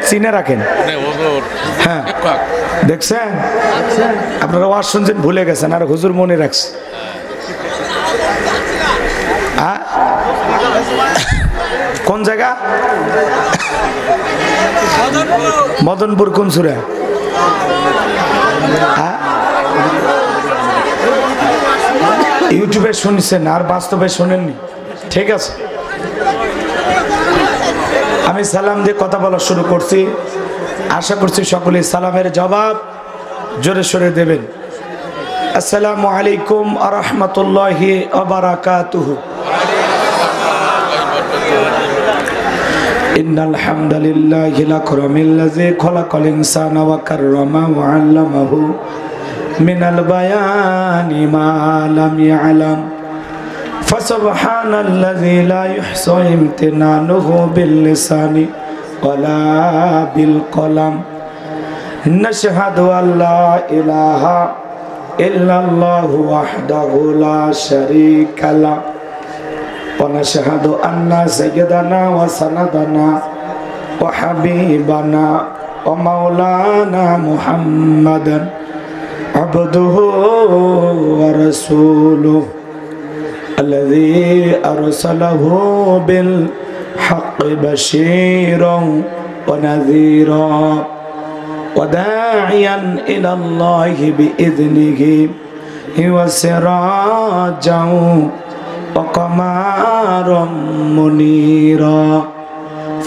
চিনে রাখেন। হ্যাঁ দেখছেন আপনারা ওয়াজ শুনছেন ভুলে গেছেন আর হুজুর মনে রাখছে। কোন জায়গা? মদনপুর। কোন সূরা? ইউটিউবে শুনছেন আর বাস্তবে শোনেননি, ঠিক আছে। আমি সালাম দিয়ে কথা বলা শুরু করছি, আশা করছি সকলে সালামের জবাব জোরে সোরে দেবেন। আসসালামু আলাইকুম ওয়া রাহমাতুল্লাহি ওয়া বারাকাতুহু। ইন্নাল হামদালিল্লাহি লাকরামিল্লাযী খালাকাল ইনসানা ওয়া কাররামা ওয়া আল্লামাহু মিনাল বায়ানি মা লাম ইয়ালাম ফাসুবহানাল্লাযী লা ইহসা ইমতিনানুহু বিল লিসানি ওয়ালা বিল কলাম নাশহাদু আল্লা ইলাহা ইল্লাল্লাহু ওয়াহদাহু লা শারীকা লাহু ওয়া নাশহাদু আন্না সাইয়্যিদানা ওয়া সানাদানা ওয়া হাবিবানা ওয়া মাওলানা মুহাম্মাদান আবদুহু ওয়া রাসূলুহু الذي أرسله بالحق بشيرا ونذيرا وداعيا إلى الله بإذنه وسراجا وقمرا منيرا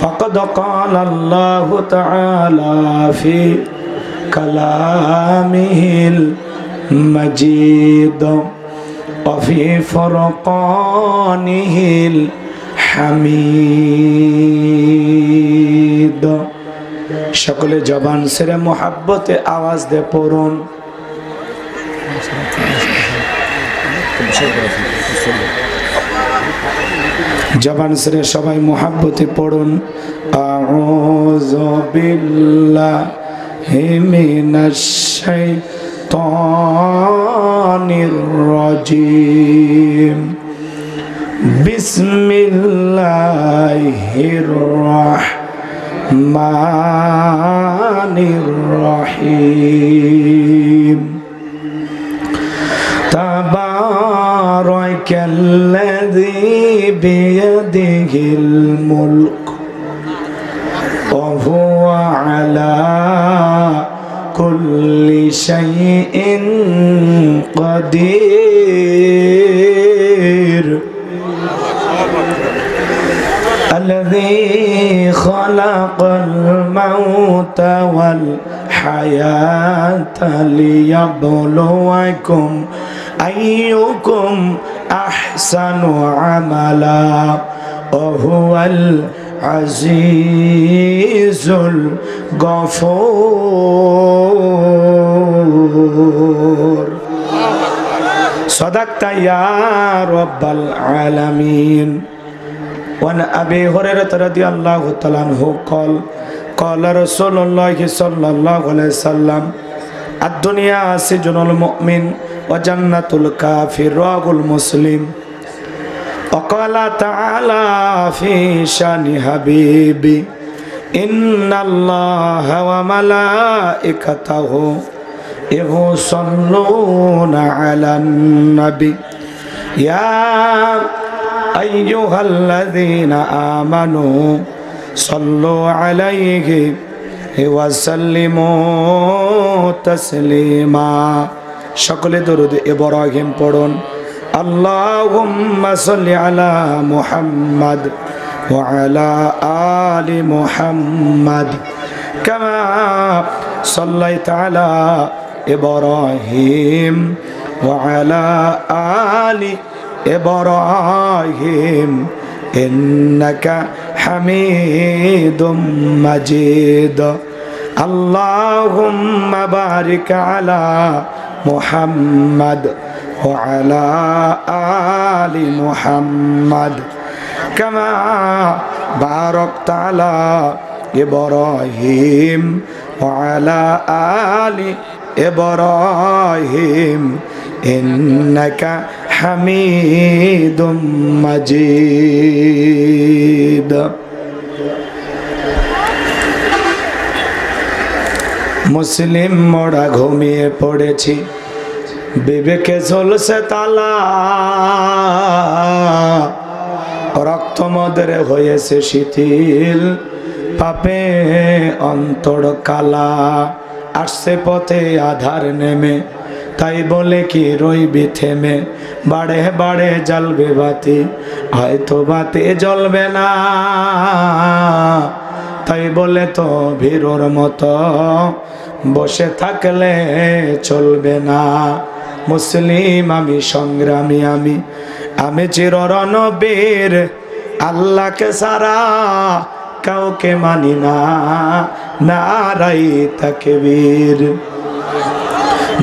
فقد قال الله تعالى في كلامه المجيد وفي فرقانه الحميد সকলে জবান ছেড়ে মোহাব্বতে আওয়াজ দিয়ে পড়ুন জবান ছেড়ে সবাই মোহাব্বতে পড়ুন আউযু বিল্লাহি মিনাশ শাইতানির রাজিম বিসমিল্লাহির রাহমানির রহিম তাবারাকাল্লাযী বিয়াদিহিল মুলক ওয়া হুয়া আলা কুল্লি শাইইন কাদির الذي خلق الموت والحياة ليبلوكم أيكم أحسن عملا وهو العزيز الغفور صدقت يا رب العالمين. وعن أبي هريرة رضي الله تعالى عنه قال قال رسول الله صلى الله عليه وسلم الدنيا سجن المؤمن وجنة الكافر رواه المسلم. وقال تعالى في شان حبيبي إن الله وملائكته يصلون على النبي يا أيها الذين آمنوا صلوا عليه وسلموا تسليما. সকলে দরুদ ইব্রাহিম পড়ুন আল্লাহুম্মা সাল্লি আলা মুহাম্মাদ ওয়া আলা আলি মুহাম্মাদ কামা সাল্লাইতা আলা ইব্রাহিম ওয়া আলা আলি إبراهيم إنك حميد مجيد. اللهم بارك على محمد وعلى آل محمد كما باركت على إبراهيم وعلى آل إبراهيم إنك حميد مجيد. মুসলিম মোরা ঘুমিয়ে পড়েছি, বিবেকে ঝলসে তালা, রক্ত মদের হয়েছে শিথিল, পাপে অন্তর কালা। আসছে পথে আধার নেমে, তাই বলে কি রইবি থেমে, বাড়ে বাড়ে জ্বলবে বাতি, হয়তো বাতি জ্বলবে না, তাই বলে তো ভীরুর মতো বসে থাকলে চলবে না। মুসলিম আমি, সংগ্রামী আমি, আমি চির রণবীর, আল্লাহকে সারা কাউকে মানি না, নারাই তাকবীর।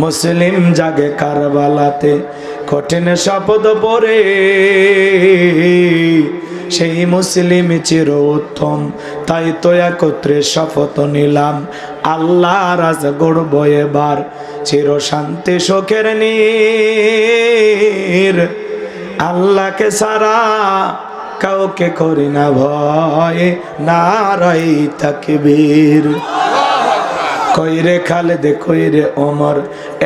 মুসলিম জাগে কারবালাতে কঠিন শপথ পরে, সেই মুসলিম চির উত্তম, তাই তো একত্রে শপথ নিলাম, আল্লাহ রাজ গড়ব এবার চির শান্তি সুখের নীর। আল্লাহকে সারা কাউকে করি না ভয়, নারাই তাকবীর। কইরে খালেদ কইরে ওমর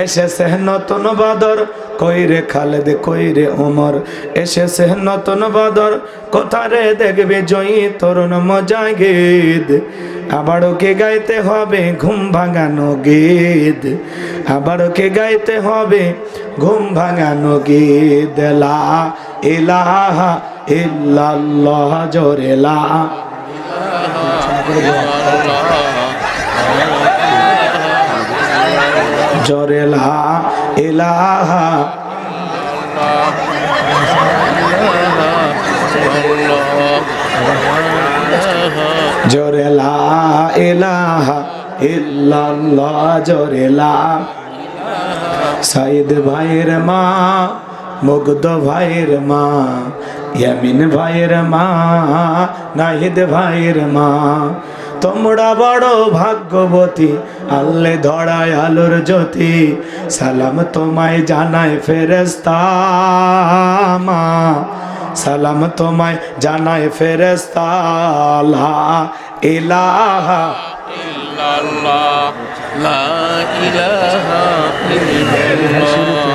এসেছে নতুন বাদর, কইরে খালেদ কইরে ওমর এসেছে নতুন বাদর, কোথারে দেখবে জয়ী তরুণ মুজাহিদ, আবারও কে গাইতে হবে ঘুম ভাঙানো গীত, আবারও কে গাইতে হবে ঘুম ভাঙানো গীত। লা ইলাহা ইল্লাল্লাহ, জোরে লা জোরে লা ইলাহা, জোরে লা ইলাহা ইল্লাল্লাহ, জোরে লা। সাইদ ভাইয়ের মা, মুগ্ধ ভাইয়ের মা, ইয়ামিন ভাইয়ের মা, নাহিদ ভাইয়ের মা, তোমরা বড় ভাগ্যবতী, আল্লে ধরায় আলোর জ্যোতি, সালাম তোমায় জানায় ফেরেশতা মা, সালাম তোমায় জানায় ফেরেশতা। লা ইলাহা ইল্লাল্লাহ, লা ইলাহা ইল্লাল্লাহ,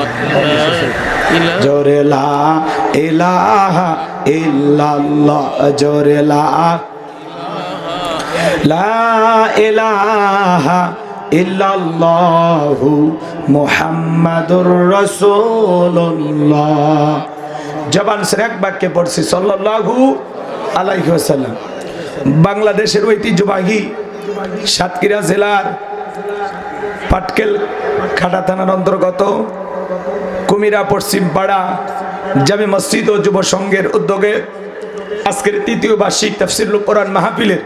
জোরে লা ইলাহা ইল্লাল্লাহ, জোরে লা লা ইলাহা ইল্লাল্লাহু মুহাম্মাদুর রাসূলুল্লাহ। জবান সে এক বাক্যে পড়ছি সাল্লাল্লাহু আলাইহি ওয়াসাল্লাম। বাংলাদেশের ঐতিহ্যবাহী সাতক্ষীরা জেলার পাটকেল খাটা থানার অন্তর্গত কুমিরা পশ্চিম পাড়া জামে মসজিদ ও যুব সংঘের উদ্যোগে আজকের তৃতীয় বার্ষিক তাফসীরুল কোরআন মাহফিলের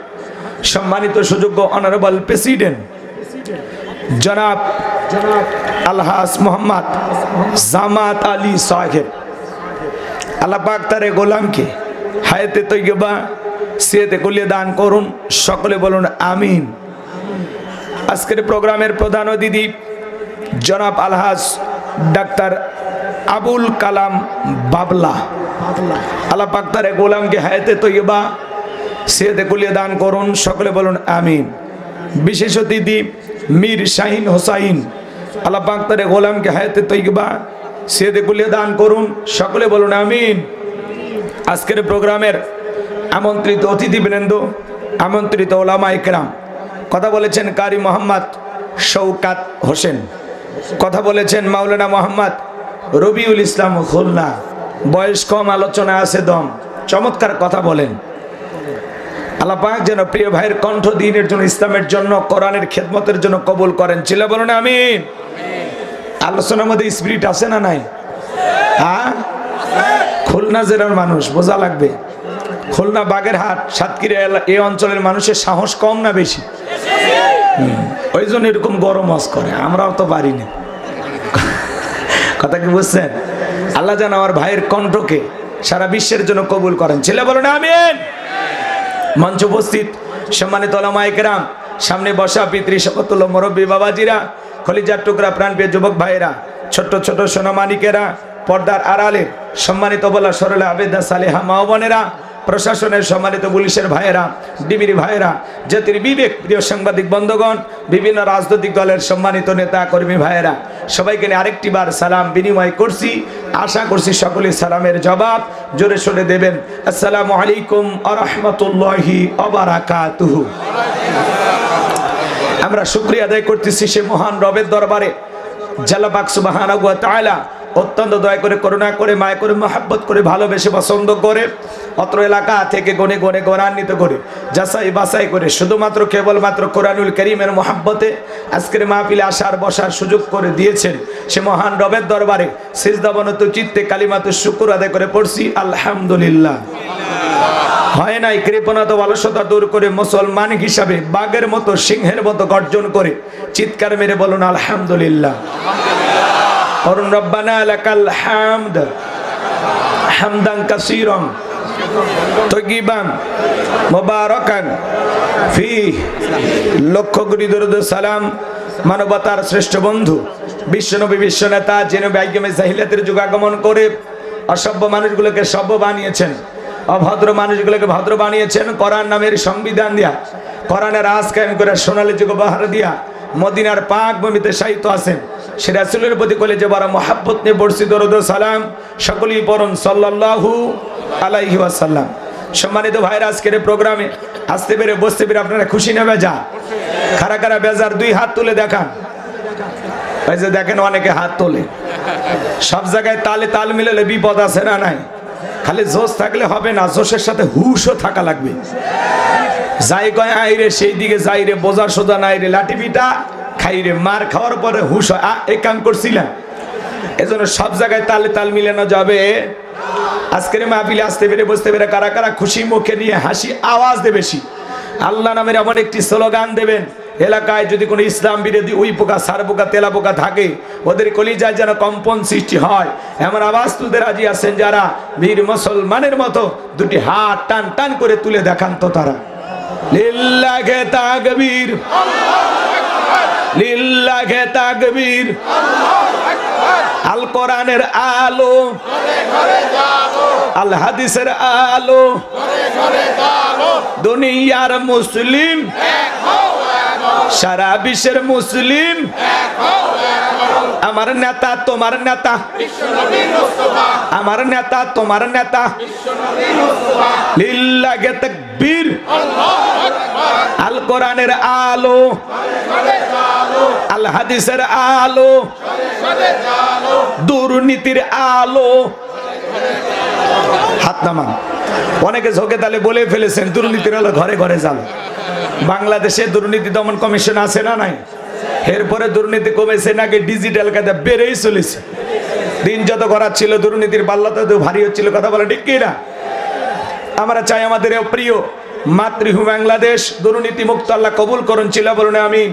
সম্মানিত সুযোগ্য অনারেবল প্রেসিডেন্ট জনাব আলহাজ মোহাম্মদ জামাত আলী সাহেব, আল্লাহ পাক তার গোলামকে হায়াতে তৈয়বা সিয়াতে কুলিয়ে দান করুন, সকলে বলুন আমিন। আজকের প্রোগ্রামের প্রধান অতিথি জনাব আলহাজ ডাক্তার আবুল কালাম বাবলা, আল্লাহ পাক তার গোলামকে হায়াতে তৈয়বা সিয়াতে কুলিয়ে দান করুন, সকলে বলুন আমিন। বিশেষ অতিথি মীর শাহিন হোসাইন, আল্লাহ পাক তার গোলামকে হায়াতে তৈয়বা সিয়াতে কুলিয়ে দান করুন, সকলে বলুন আমিন। আজকের প্রোগ্রামের আমন্ত্রিত অতিথিবৃন্দ, আমন্ত্রিত ওলামা ইকরাম, কথা বলেছেন কারি মোহাম্মদ শওকাত হোসেন, কথা বলেছেন মাওলানা মোহাম্মদ রবিউল ইসলাম খুলনা, বয়স কম, আলোচনা আছে দম, চমৎকার কথা বলেন। আল্লাহ পাক যেন প্রিয় ভাইয়ের কণ্ঠ দ্বীনের জন্য, ইসলামের জন্য, কোরআনের খেদমতের জন্য কবুল করেন, চিল্লা বলুন আমিন। আলোচনার মধ্যে স্পিরিট আছে না নাই? হ্যাঁ, খুলনা জেলার মানুষ বোঝা লাগবে, খুলনা বাগেরহাট সাতক্ষীরা এই অঞ্চলের মানুষের সাহস কম না বেশি? ওই জন্য এরকম গরম হজ করে, আমরাও তো পারি না। কথা কি বুঝছেন? আল্লাহ যেন আমার ভাইয়ের কণ্ঠকে সারা বিশ্বের জন্য কবুল করেন, ছেলে বলুন আমিন। মঞ্চ উপস্থিত সম্মানিত ওলামা ইকরাম, সামনে বসা পিতৃ শপথুল্লাহ মুরব্বী বাবাজিরা, কলিজার টুকরা প্রাণপ্রিয় যুবক ভাইয়েরা, ছোট্ট ছোট সোনামানিকেরা, পর্দার আড়ালের সম্মানিত বলা সরলা আবেদা সালেহা মা বোনেরা, প্রশাসনের সম্মানিত পুলিশের ভাইয়েরা, ডিবির ভাইয়েরা, জাতির বিবেক প্রিয় সাংবাদিক বন্ধুগণ, বিভিন্ন রাজনৈতিক দলের সম্মানিত নেতা কর্মী ভাইয়েরা, সবাইকে নিয়ে আরেকটি বার সালাম বিনিময় করছি। আশা করছি সকলে সালামের জবাব জোরে সোরে দেবেন। আসসালামু আলাইকুম ওয়া রাহমাতুল্লাহি ওয়া বারাকাতুহু। আমরা শুকরিয়া আদায় করতেছি সে মহান রবের দরবারে, আল্লাহ পাক সুবহানাহু ওয়া তাআলা অত্যন্ত দয়া করে, করুণা করে, মায়া করে, মহব্বত করে, ভালোবেসে, পছন্দ করে অত্র এলাকা থেকে গনে গনে গণান্বিত করে, যাচাই বাছাই করে শুধুমাত্র কেবলমাত্র কোরআনুল কারীমের মহব্বতে আজকের মাহফিলে আসার বসার সুযোগ করে দিয়েছেন। সে মহান রবের দরবারে সিজদাবনত চিত্তে কালিমাতুশ শুকর আদায় করে পড়ছি আলহামদুলিল্লাহ। হয় নাই কৃপণতা অলসতা দূর করে মুসলমান হিসাবে বাঘের মতো সিংহের মতো গর্জন করে চিৎকার মেরে বলুন আলহামদুলিল্লাহ। অরুণ রব্বানা লাকাল হামদ হামদান কাসীরান তাইয়িবান মুবারাকান ফি। লক্ষ কোটি দরুদ সালাম মানবতার শ্রেষ্ঠ বন্ধু বিশ্বনবী বিশ্বনেতা, যিনি আইয়ামে জাহিলিয়াতের যুগ আগমন করে অসভ্য মানুষগুলোকে সভ্য বানিয়েছেন, অভদ্র মানুষগুলোকে ভদ্র বানিয়েছেন, কোরআন নামের সংবিধান দিয়া, কোরআনের রাজ কায়েম করে সোনালী যুগ বাহার দিয়া মদিনার পাক ভূমিতে শায়িত আছেন। সে রাসূলের প্রতি কলেজে বড় মহব্বত নিয়ে পড়ছি দরুদ ও সালাম, সকলেই পড়ুন সাল্লাল্লাহু আলাইহি ওয়াসাল্লাম। সম্মানিত ভাইরা, আজকের প্রোগ্রামে আসতে পেরে বসতে পেরে আপনারা খুশি না বেজা? কারা কারা বেজার দুই হাত তুলে দেখান। এই যে দেখেন অনেকে হাত তোলে, সব জায়গায় তালে তাল মিলালে বিপদ আছে না নাই? খালি জোশ থাকলে হবে না, জোশের সাথে হুশও থাকা লাগবে। যাই কয় আইরে সেই দিকে যাই রে, বোঝা সোজা নাই রে, লাঠি পিটা খাই রে, মার খাওয়ার পরে হুশ হয় এই কাম করছিলাম। এজন্য সব জায়গায় তালে তাল মিলানো যাবে। আজকের মাহফিলে আসতে পেরে বসতে পেরে কারা কারা খুশি মুখে নিয়ে হাসি আওয়াজ দেবে বেশি আল্লাহ নামের এমন একটি স্লোগান দেবেন, এলাকায় যদি কোনো ইসলাম বিরোধী উই পোকা, সার পোকা, তেলা পোকা থাকে ওদের কলিজায় যেন কম্পন সৃষ্টি হয় এমন আওয়াজ তুলতে রাজি আছেন যারা? বীর মুসলমানের মতো দুটি হাত টান টান করে তুলে দেখান তো তারা। লিল্লাহে তাকবীর, লিল্লাহে তাকবীর। আল কোরআনের আলো, আল হাদিসের আলো, দুনিয়ার মুসলিম, সারা বিশ্বের মুসলিম। আমার নেতা তোমার নেতা, আমার নেতা তোমার নেতা। লিল্লাহে তাকবীর। আল কোরআনের আলো, আল হাদিসের আলো, দুর্নীতির আলো। হাত নামান। অনেকে ঝোঁকে তালে বলে ফেলেছেন দুর্নীতির আলো ঘরে ঘরে জ্বালো। বাংলাদেশে দুর্নীতি দমন কমিশন আছে না নাই? এরপরে দুর্নীতি কমেছে নাকি ডিজিটাল কায়দা বেড়েই চলেছে। দিন যত করার ছিল দুর্নীতির পাল্লা তত ভারী হচ্ছিল। কথা বলে ঠিক কি না? আমরা চাই আমাদের প্রিয় মাতৃভূমি বাংলাদেশ দুর্নীতি মুক্ত আল্লাহ কবুল করুন, চিল্লা বলুন আমিন।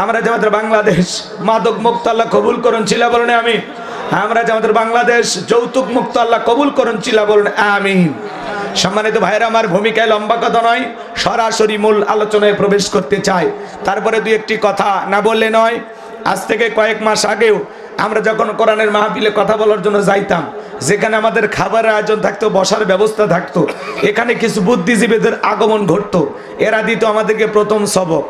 আমরা যে আমাদের বাংলাদেশ মাদক মুক্ত আল্লাহ কবুল করুন, চিল্লা বলুন আমিন। আমরা যে আমাদের বাংলাদেশ যৌতুক মুক্ত আল্লাহ কবুল করুন, চিল্লা বলুন আমিন। সম্মানিত ভাইরা, আমার ভূমিকায় লম্বা কথা নয়, সরাসরি মূল আলোচনায় প্রবেশ করতে চাই। তারপরে দুই একটি কথা না বললে নয়। আজ থেকে কয়েক মাস আগেও আমরা যখন কোরআনের মাহফিলে কথা বলার জন্য যাইতাম, যেখানে আমাদের খাবারের আয়োজন থাকতো, বসার ব্যবস্থা থাকতো, এখানে কিছু বুদ্ধিজীবীদের আগমন ঘটতো। এরা দিত আমাদেরকে প্রথম সবক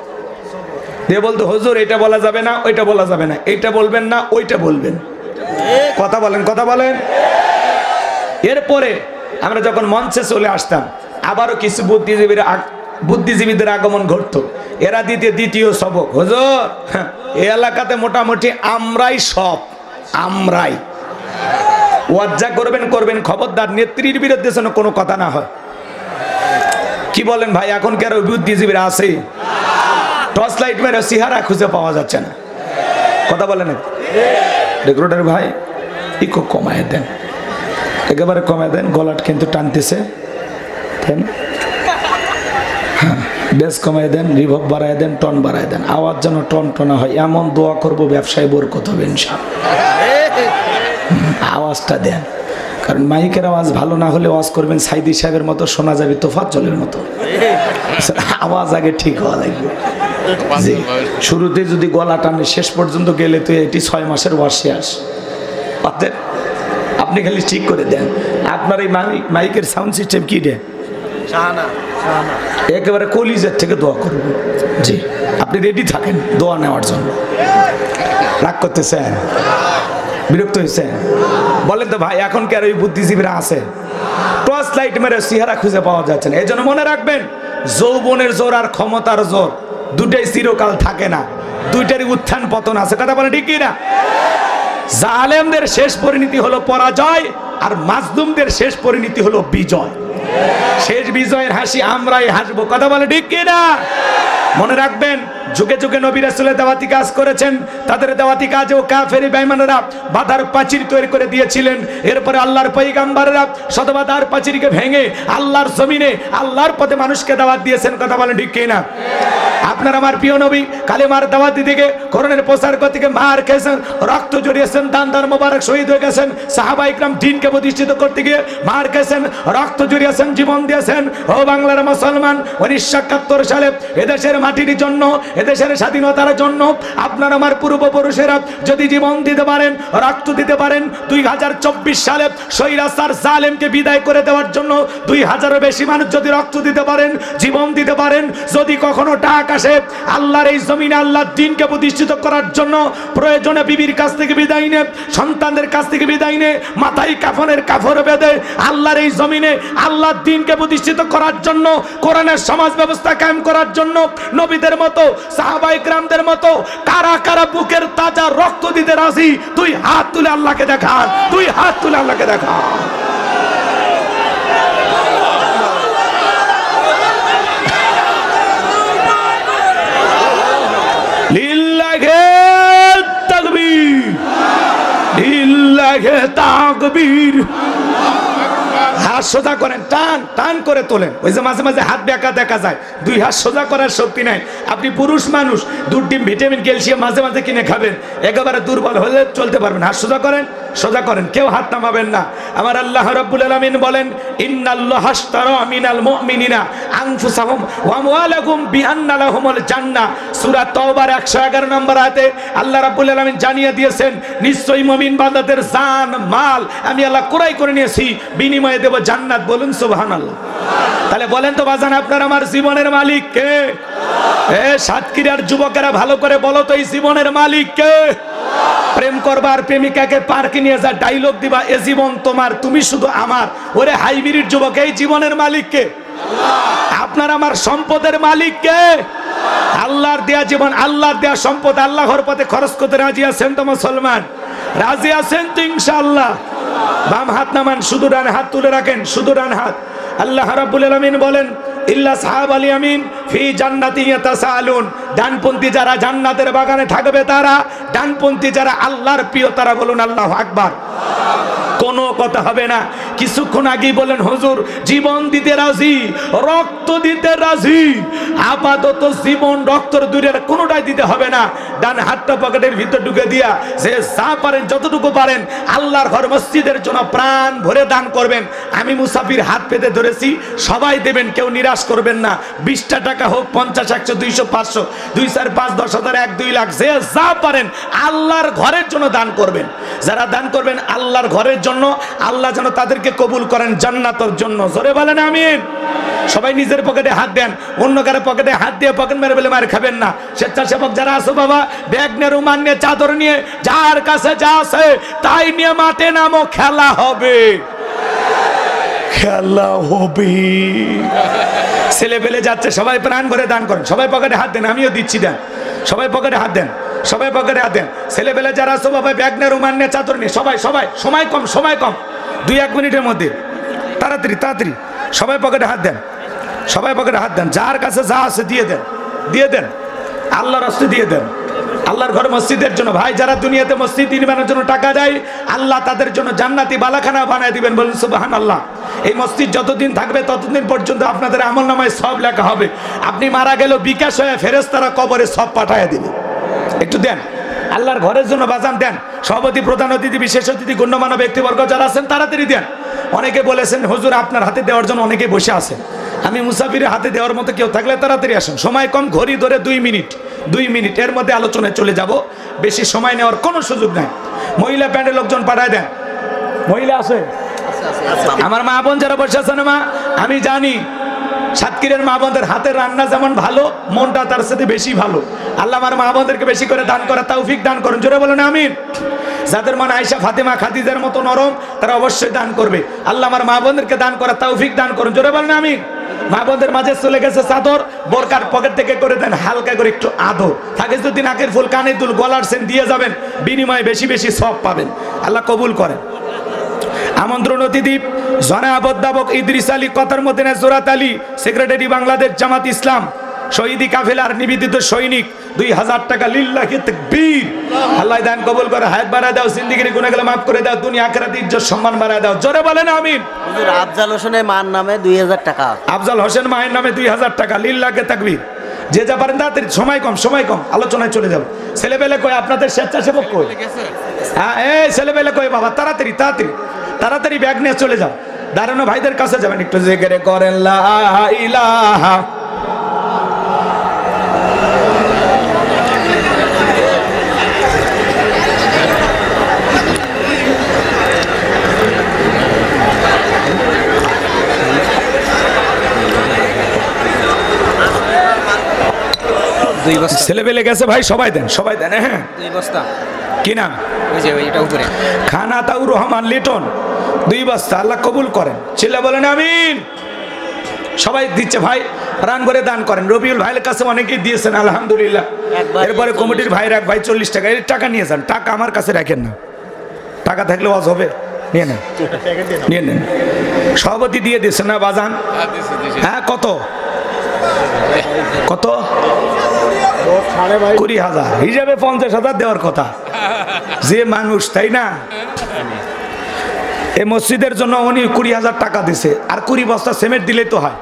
দিয়ে বলতো, হুজুর এটা বলা যাবে না, ওইটা বলা যাবে না, এইটা বলবেন না, ওইটা বলবেন। কথা বলেন, কথা বলেন। এরপরে আমরা যখন মঞ্চে চলে আসতাম, আবারও কিছু বুদ্ধিজীবীদের আগমন ঘটতো। এরা দিতে দ্বিতীয় সবক, হুজুর এই এলাকাতে মোটামুটি আমরাই সব, আমরাই ওয়াজ্জা করবেন করবেন, খবরদার নেত্রীর বিরুদ্ধে যেন কোনো কথা না হয়। কি বলেন ভাই? এখন কি আর বুদ্ধিজীবীরা আছে? টর্চ লাইট মেরে চেহারা খুঁজে পাওয়া যাচ্ছে না। কথা বলেন রেকর্ডার ভাই, একটু কমায় দেন, একেবারে কমায় দেন, গলাট কিন্তু টানতেছে। হ্যাঁ, বেশ কমায় দেন, রিভার্ব বাড়ায় দেন, টন বাড়ায় দেন, আওয়াজ যেন টন টনা হয়। এমন দোয়া করবো ব্যবসায় বরকত হবে ইনশাআল্লাহ। আওয়াজটা দেন, কারণ মাইকের আওয়াজ ভালো না হলে ওয়াজ করবেন সাইদি সাহেবের মতো, শোনা যাবে তোফাজ্জলের মতো। আওয়াজ আগে ঠিক হওয়া লাগবে। শুরুতে যদি গলা টানে শেষ পর্যন্ত গেলে তো এটি 6 মাসের ওয়াজ শেষ। আপনি খালি ঠিক করে দেন। আপনার এই মাইকের সাউন্ড সিস্টেম কি রে? একেবারে কলিজের থেকে দোয়া করব। জি, আপনি রেডি থাকেন দোয়া নেওয়ার জন্য। রাগ করতেছেন, বিরক্ত হয়েছেন? বলেন তো ভাই, এখন কি আর ওই বুদ্ধিজীবীরা আছে? টর্চ লাইট মেরে চেহারা খুঁজে পাওয়া যাচ্ছে না। এই জন্য মনে রাখবেন, যৌবনের জোর আর ক্ষমতার জোর দুটাই চিরকাল থাকে না, দুইটারই উত্থান পতন আছে। কথা বলেন ঠিক কি না? জালেমদের শেষ পরিণতি হলো পরাজয়, আর মাজলুমদের শেষ পরিণতি হলো বিজয়। শেষ বিজয়ের হাসি আমরাই হাসবো। কথা বলে ঠিক কি না? মনে রাখবেন, যুগে যুগে নবী রাসূলের দাওয়াতি কাজ করেছেন, তাদের দাওয়াতি কাজেও কাফেরি বেঈমানরা বাধার প্রাচীর তৈরি করে দিয়েছিলেন। এরপরে আল্লাহর পয়গম্বররা শতবাধার প্রাচীরকে ভেঙে আল্লাহর জমিনে আল্লাহর পথে মানুষকে দাওয়াত দিয়েছেন। কথা বলেন ঠিক কি না? আপনার আমার প্রিয় নবী কালেমার দাওয়াত দিতে গিয়ে, কোরআনের প্রচার করতে গিয়ে মার খেয়েছেন, রক্ত জড়িয়েছেন, দান দান মোবারক শহীদ হয়ে গেছেন। সাহাবা ইকরাম দ্বীনকে প্রতিষ্ঠিত করতে গিয়ে মার খেয়েছেন, রক্ত জড়িয়েছেন, জীবন দিয়েছেন। ও বাংলার মুসলমান, 1971 সালে এদেশের মাটির জন্য, এদেশের স্বাধীনতার জন্য আপনার আমার পূর্বপুরুষেরা যদি জীবন দিতে পারেন, রক্ত দিতে পারেন, 2024 সালে স্বৈরাচার জালেমকে বিদায় করে দেওয়ার জন্য 2000-এর বেশি মানুষ যদি রক্ত দিতে পারেন, জীবন দিতে পারেন, যদি কখনো টাকা আসে আল্লাহর এই জমিনে আল্লাহর দ্বীনকে প্রতিষ্ঠিত করার জন্য, প্রয়োজনে বিবির কাছ থেকে বিদায় নে, সন্তানদের কাছ থেকে বিদায় নে, মাথায় কাফনের কাফর বেঁধে আল্লাহর এই জমিনে আল্লাহর দ্বীনকে প্রতিষ্ঠিত করার জন্য, কোরআনের সমাজ ব্যবস্থা কায়েম করার জন্য নবীদের মতো সাহাবা ইকরামদের মতো কারা কারা বুকের তাজা রক্ত দিতে রাজি? তুই হাত তুলে আল্লাহকে দেখা, তুই হাত তুলে আল্লাহকে দেখা। লিল্লাহে তাকবীর, লিল্লাহে তাকবীর। হাত সোজা করেন, টান টান করে তোলেন। ওই যে মাঝে মাঝে হাত বেঁকা দেখা যায়, দুই হাত সোজা করার শক্তি নাই। আপনি পুরুষ মানুষ, দুধ ডিম ভিটামিন ক্যালসিয়াম মাঝে মাঝে কিনে খাবেন, একেবারে দুর্বল হলে চলতে পারবেন। হাত সোজা করেন, সোজা করেন, কেউ হাত নামাবেন না। আমার আল্লাহ রাব্বুল আলামিন বলেন, ইন্নাল্লাহা আশতারা মিনাল মুমিনিনা আনফুসাহুম ওয়া আমওয়ালাহুম বিআন্না লাহুমুল জান্নাহ। সূরা তাওবার 111 নম্বর আয়াতে আল্লাহ রাব্বুল আলামিন জানিয়ে দিয়েছেন, নিশ্চয়ই মুমিন বান্দাদের জান মাল আমি আল্লাহ ক্রয় করে নিয়েছি, বিনিময়ে দেব জান্নাত। বলুন সুবহানাল্লাহ। তাহলে বলেন তো বাজান, আপনার আমার জীবনের মালিক কে? সাতক্ষীরার যুবকেরা ভালো করে বলো তো, এই জীবনের মালিক কে? প্রেম করবার প্রেমিকাকে পার্কে নিয়ে যা ডায়লগ দিবা, এ জীবন তোমার, তুমি শুধু আমার। ওরে হাইব্রিড যুবক, এই জীবনের মালিক কে? আপনার আমার সম্পদের মালিক কে? আল্লাহর দেয়া জীবন, আল্লাহর দেয়া সম্পদ আল্লাহর পথে খরচ করতে রাজি আছেন তো মুসলমান? রাজি আছেন তো ইনশাআল্লাহ? বাম হাত নামান, শুধু ডান হাত তুলে রাখেন, শুধু ডান হাত। আল্লাহ রাব্বুল আলামিন বলেন, ইল্লা সাহাবাল ইয়ামিন ফি জান্নাতি ইয়াতাসালুন। ডানপন্থী যারা জান্নাতের বাগানে থাকবে তারা, ডানপন্থী যারা আল্লাহর প্রিয় তারা। বলুন আল্লাহু আকবার। কোনো কথা হবে না। কিছুক্ষণ আগেই বলেন, হুজুর জীবন দিতে রাজি, রক্ত দিতে রাজি। আপাতত জীবন রক্তর দূরের কোনোটাই দিতে হবে না। ডান হাতটা পকেটের ভিতর ঢুকে দিয়া যে যা পারেন, যতটুকু পারেন আল্লাহর ঘর মসজিদের জন্য প্রাণ ভরে দান করবেন। আমি মুসাফির হাত পেতে ধরেছি, সবাই দেবেন, কেউ নিরাশ করবেন না। 20টা টাকা হোক, 50, 100, 200, 500, 2, 4, 5, 10 হাজার, 1, 2 লাখ, যে যা পারেন আল্লাহর ঘরের জন্য দান করবেন। যারা দান করবেন আল্লাহর ঘরের জন্য, আল্লাহ যেন তাদেরকে কবুল করেন জান্নাতের জন্য। জোরে বলেন আমিন। সবাই নিজের পকেটে হাত দেন, অন্য কারো পকেটে হাত দিয়ে পকেট মেরে বলে মার খাবেন না। স্বেচ্ছাসেবক যারা আছো বাবা, ব্যাগ নিয়ে, রুমাল নিয়ে, চাদর নিয়ে, যার কাছে যা আছে তাই নিয়ে মাঠে নামো, খেলা হবে, খেলা হবে। ছেলে পেলে যাচ্ছে, সবাই প্রাণ ভরে দান করেন, সবাই পকেটে হাত দেন, আমিও দিচ্ছি, দেন, সবাই পকেটে হাত দেন, সবাই পকেটে হাত দেন। ছেলে পেলে যারা আছো বাবা, ব্যাগ নিয়ে, রুমাল নিয়ে, চাদর নিয়ে, সবাই সবাই, সময় কম, সময় কম, 2-1 মিনিটের মধ্যে, তাড়াতাড়ি তাড়াতাড়ি সবাই পকেটে হাত দেন, সবাই পকেটে হাত দেন। যার কাছে যা আছে দিয়ে দেন, দিয়ে দেন, আল্লাহর রাস্তায় দিয়ে দেন, আল্লাহর ঘর মসজিদের জন্য। ভাই যারা দুনিয়াতে মসজিদ নির্মাণের জন্য টাকা দেয়, আল্লাহ তাদের জন্য জান্নাতি বালাখানা বানায় দিবেন। বলুন সুবহানাল্লাহ। এই মসজিদ যতদিন থাকবে ততদিন পর্যন্ত আপনাদের আমলনামায় সব লেখা হবে। আপনি মারা গেলেও বিকাশ হয়ে ফেরেশতারা কবরে সব পাঠায় দিবে। একটু দেন, আল্লাহর ঘরের জন্য বাজান দেন। সভাপতি, প্রধান অতিথি, বিশেষ অতিথি, গণ্যমান্য ব্যক্তিবর্গ যারা আছেন তাড়াতাড়ি দেন। অনেকে বলেছেন হুজুর আপনার হাতে দেওয়ার জন্য অনেকে বসে আছেন। আমি মুসাফিরের হাতে দেওয়ার মতো কেউ থাকলে তাড়াতাড়ি আসেন। সময় কম, ঘড়ি ধরে 2 মিনিট, 2 মিনিট এর মধ্যে আলোচনায় চলে যাব। বেশি সময় নেওয়ার কোনো সুযোগ নাই। মহিলা প্যান্ডের লোকজন পাঠায় দেন। মহিলা আছে? আমার মা বোন যারা বসে আছেন, মা আমি জানি সাতক্ষীরার মা বোনদের হাতের রান্না যেমন ভালো, মনটা তার সাথে বেশি ভালো। আল্লাহ আমার মা বোনদেরকে বেশি করে দান করা তৌফিক দান করুন, জোরে বলেন আমিন। যাদের মন আয়েশা ফাতেমা খাদিজার মতো নরম, তারা অবশ্যই দান করবে। আল্লাহ আমার মা বোনদেরকে দান করা তৌফিক দান করুন, জোরে বলেন আমিন। মা বোনদের মাঝে চলে গেছে চাদর, বোরকার পকেট থেকে করে দেন হালকা করে একটু আদর, থাকে যদি নাকের ফুল, কানের দুল, গলার সেন দিয়ে যাবেন, বিনিময়ে বেশি বেশি সওয়াব পাবেন। আল্লাহ কবুল করেন। আমন্ত্রণ অতিথি জনাব অধ্যাপক ইদ্রিস আলী কতার মদিনা জোরাত আলী, সেক্রেটারি বাংলাদেশ জামাত ইসলাম, শহীদি কাফেলার নিবেদিত সৈনিক, 2000 টাকা লিল্লাহি তাকবীর। আল্লাহ দান কবুল করে, হায়াত বাড়ায় দাও, জিন্দেগির গুনাহগুলো মাফ করে দাও, দুনিয়া আখিরাতে ইজ্জত সম্মান বাড়ায় দাও, জোরে বলেন আমিন। হুজুর আফজাল হোসেনের মার নামে 2000 টাকা। আফজাল হোসেন মায়ের নামে 2000 টাকা, লিল্লাহি তাকবীর। যে যা পারেন তাড়াতাড়ি, সময় কম, আলোচনায় চলে যাব। ছেলেবেলে কই আপনাদের স্বেচ্ছাসেবক কই? হ্যাঁ এই ছেলেবেলে কই বাবা, তাড়াতাড়ি ব্যাগ নিয়ে চলে যাও। দাঁড়ানো ভাইদের কাছে যাবেন, একটু জিকির করেন লা ইলাহা। ছেলেবেলে গেছে ভাই, সবাই দেন। হ্যাঁ 2 বস্তা। কি নাম? ওই যে ওইটা উপরে খানা তাউর রহমান লিটন, 2 বস্তা। আল্লাহ কবুল করেন, ছেলে বলেন আমিন। সবাই দিচ্ছে ভাই, রান করে দান করেন। রবিউল ভাইয়ের কাছে অনেকেই দিয়েছেন আলহামদুলিল্লাহ। এরপরে কমিটির ভাই রাখ ভাই 40 টাকা, এর টাকা নিয়ে যান, টাকা আমার কাছে রাখেন না, টাকা থাকলে ওয়াজ হবে, নিয়ে নেন। সভাপতি দিয়ে দিয়েছেন না বাজান? হ্যাঁ কত 20,000 হিসাবে 50,000 দেওয়ার কথা। যে মানুষ, তাই না? এই মসজিদের জন্য উনি 20,000 টাকা দিছে, আর 20 বস্তা সিমেন্ট দিলেই তো হয়।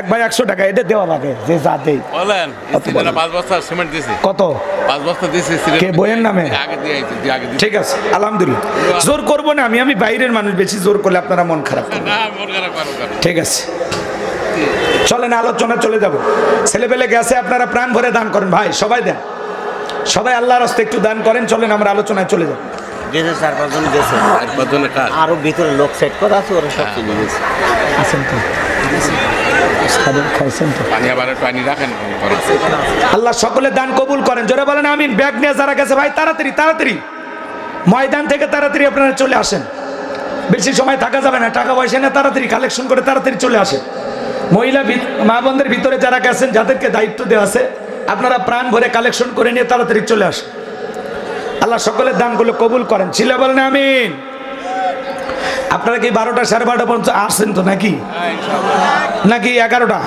এক ভাই 100 টাকা, এটা দেওয়া লাগে যে যা দেই। কত? 5 বস্তা দিয়েছে কে বইয়ের নামে? ঠিক আছে আলহামদুলিল্লাহ, জোর করবো না আমি বাইরের মানুষ, বেশি জোর করলে আপনারা মন খারাপ করবেন। ঠিক আছে চলেন আলোচনা চলে যাব। ছেলেবেলে গেছে, আপনারা প্রাণ ভরে দান করেন ভাই, সবাই দেন, সবাই আল্লাহর রাস্তায় একটু দান করেন। চলেন আমরা আলোচনায় চলে যাব। গেছে 4-5 জন গেছে, 4-5 জনের কাজ আরো ভিতরে লোক সেট করা আছে, ওরা সব চলে গেছে। আছেন তো খাইছেন তো, আল্লাহ সকলে দান কবুল করেন, জোরে বলেন আমিন। ব্যাগ নিয়ে যারা গেছে ভাই তাড়াতাড়ি ময়দান থেকে তাড়াতাড়ি আপনারা চলে আসেন, বেশি সময় থাকা যাবে না, টাকা পয়সা নিয়ে তাড়াতাড়ি কালেকশন করে তাড়াতাড়ি চলে আসেন। মহিলা মা বোনদের ভিতরে যারা গেছেন, যাদেরকে দায়িত্ব দেওয়া আছে, আপনারা প্রাণ ভরে কালেকশন করে নিয়ে তাড়াতাড়ি চলে আসেন। আল্লাহ সকলের দানগুলো কবুল করেন, ছিলে বলেন আমিন। আপনারা কি 12টা 12:30 পর্যন্ত আসছেন তো নাকি 11টা?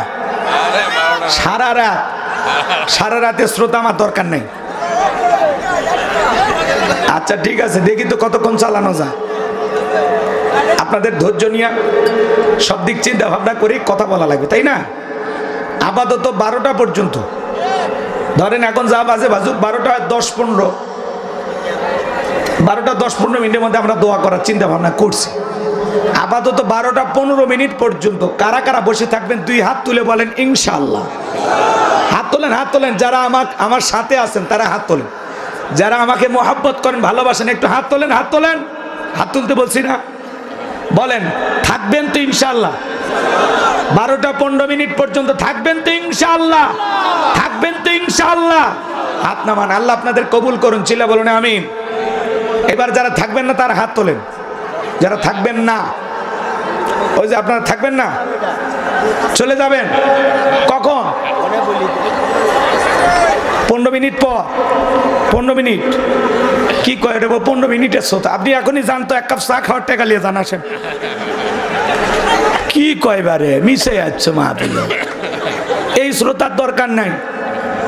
সারা রাতে শ্রোতা আমার দরকার নেই। আচ্ছা ঠিক আছে, দেখি তো কতক্ষণ চালানো যায়। আপনাদের ধৈর্য নিয়ে সব দিক চিন্তা ভাবনা করে কথা বলা লাগবে, তাই না? আপাতত 12টা পর্যন্ত ধরেন, এখন যা বাজে বাজুক, 12টা 10-15, 12টা 10-15 মিনিটের মধ্যে আমরা দোয়া করার চিন্তা ভাবনা করছি। আপাতত 12টা 15 মিনিট পর্যন্ত কারা কারা বসে থাকবেন 2 হাত তুলে বলেন ইনশাআল্লাহ। হাত তোলেন যারা আমার সাথে আছেন, তারা হাত তোলেন। যারা আমাকে মোহাব্বত করেন, ভালোবাসেন, একটু হাত তোলেন। হাত তুলতে বলছি না, বলেন থাকবেন তো ইনশাআল্লাহ। 12টা 15 মিনিট পর্যন্ত থাকবেন তো ইনশাআল্লাহ, হাত নামান। আল্লাহ আপনাদের কবুল করুন, চিল্লা বলুন আমিন। এবার যারা থাকবেন না তারা হাত তোলেন, যারা থাকবেন না, ওই যে আপনারা থাকবেন না, চলে যাবেন কখন? 15 মিনিট পর। 15 মিনিট কি কয় দেবো? 15 মিনিটের শ্রোতা আপনি এখনই যান তো, 1 কাপ চা খাওয়ার টাকা নিয়ে যান, আসেন। কি কয়বারে মিশে যাচ্ছে মাহফিলে, এই শ্রোতার দরকার নাই।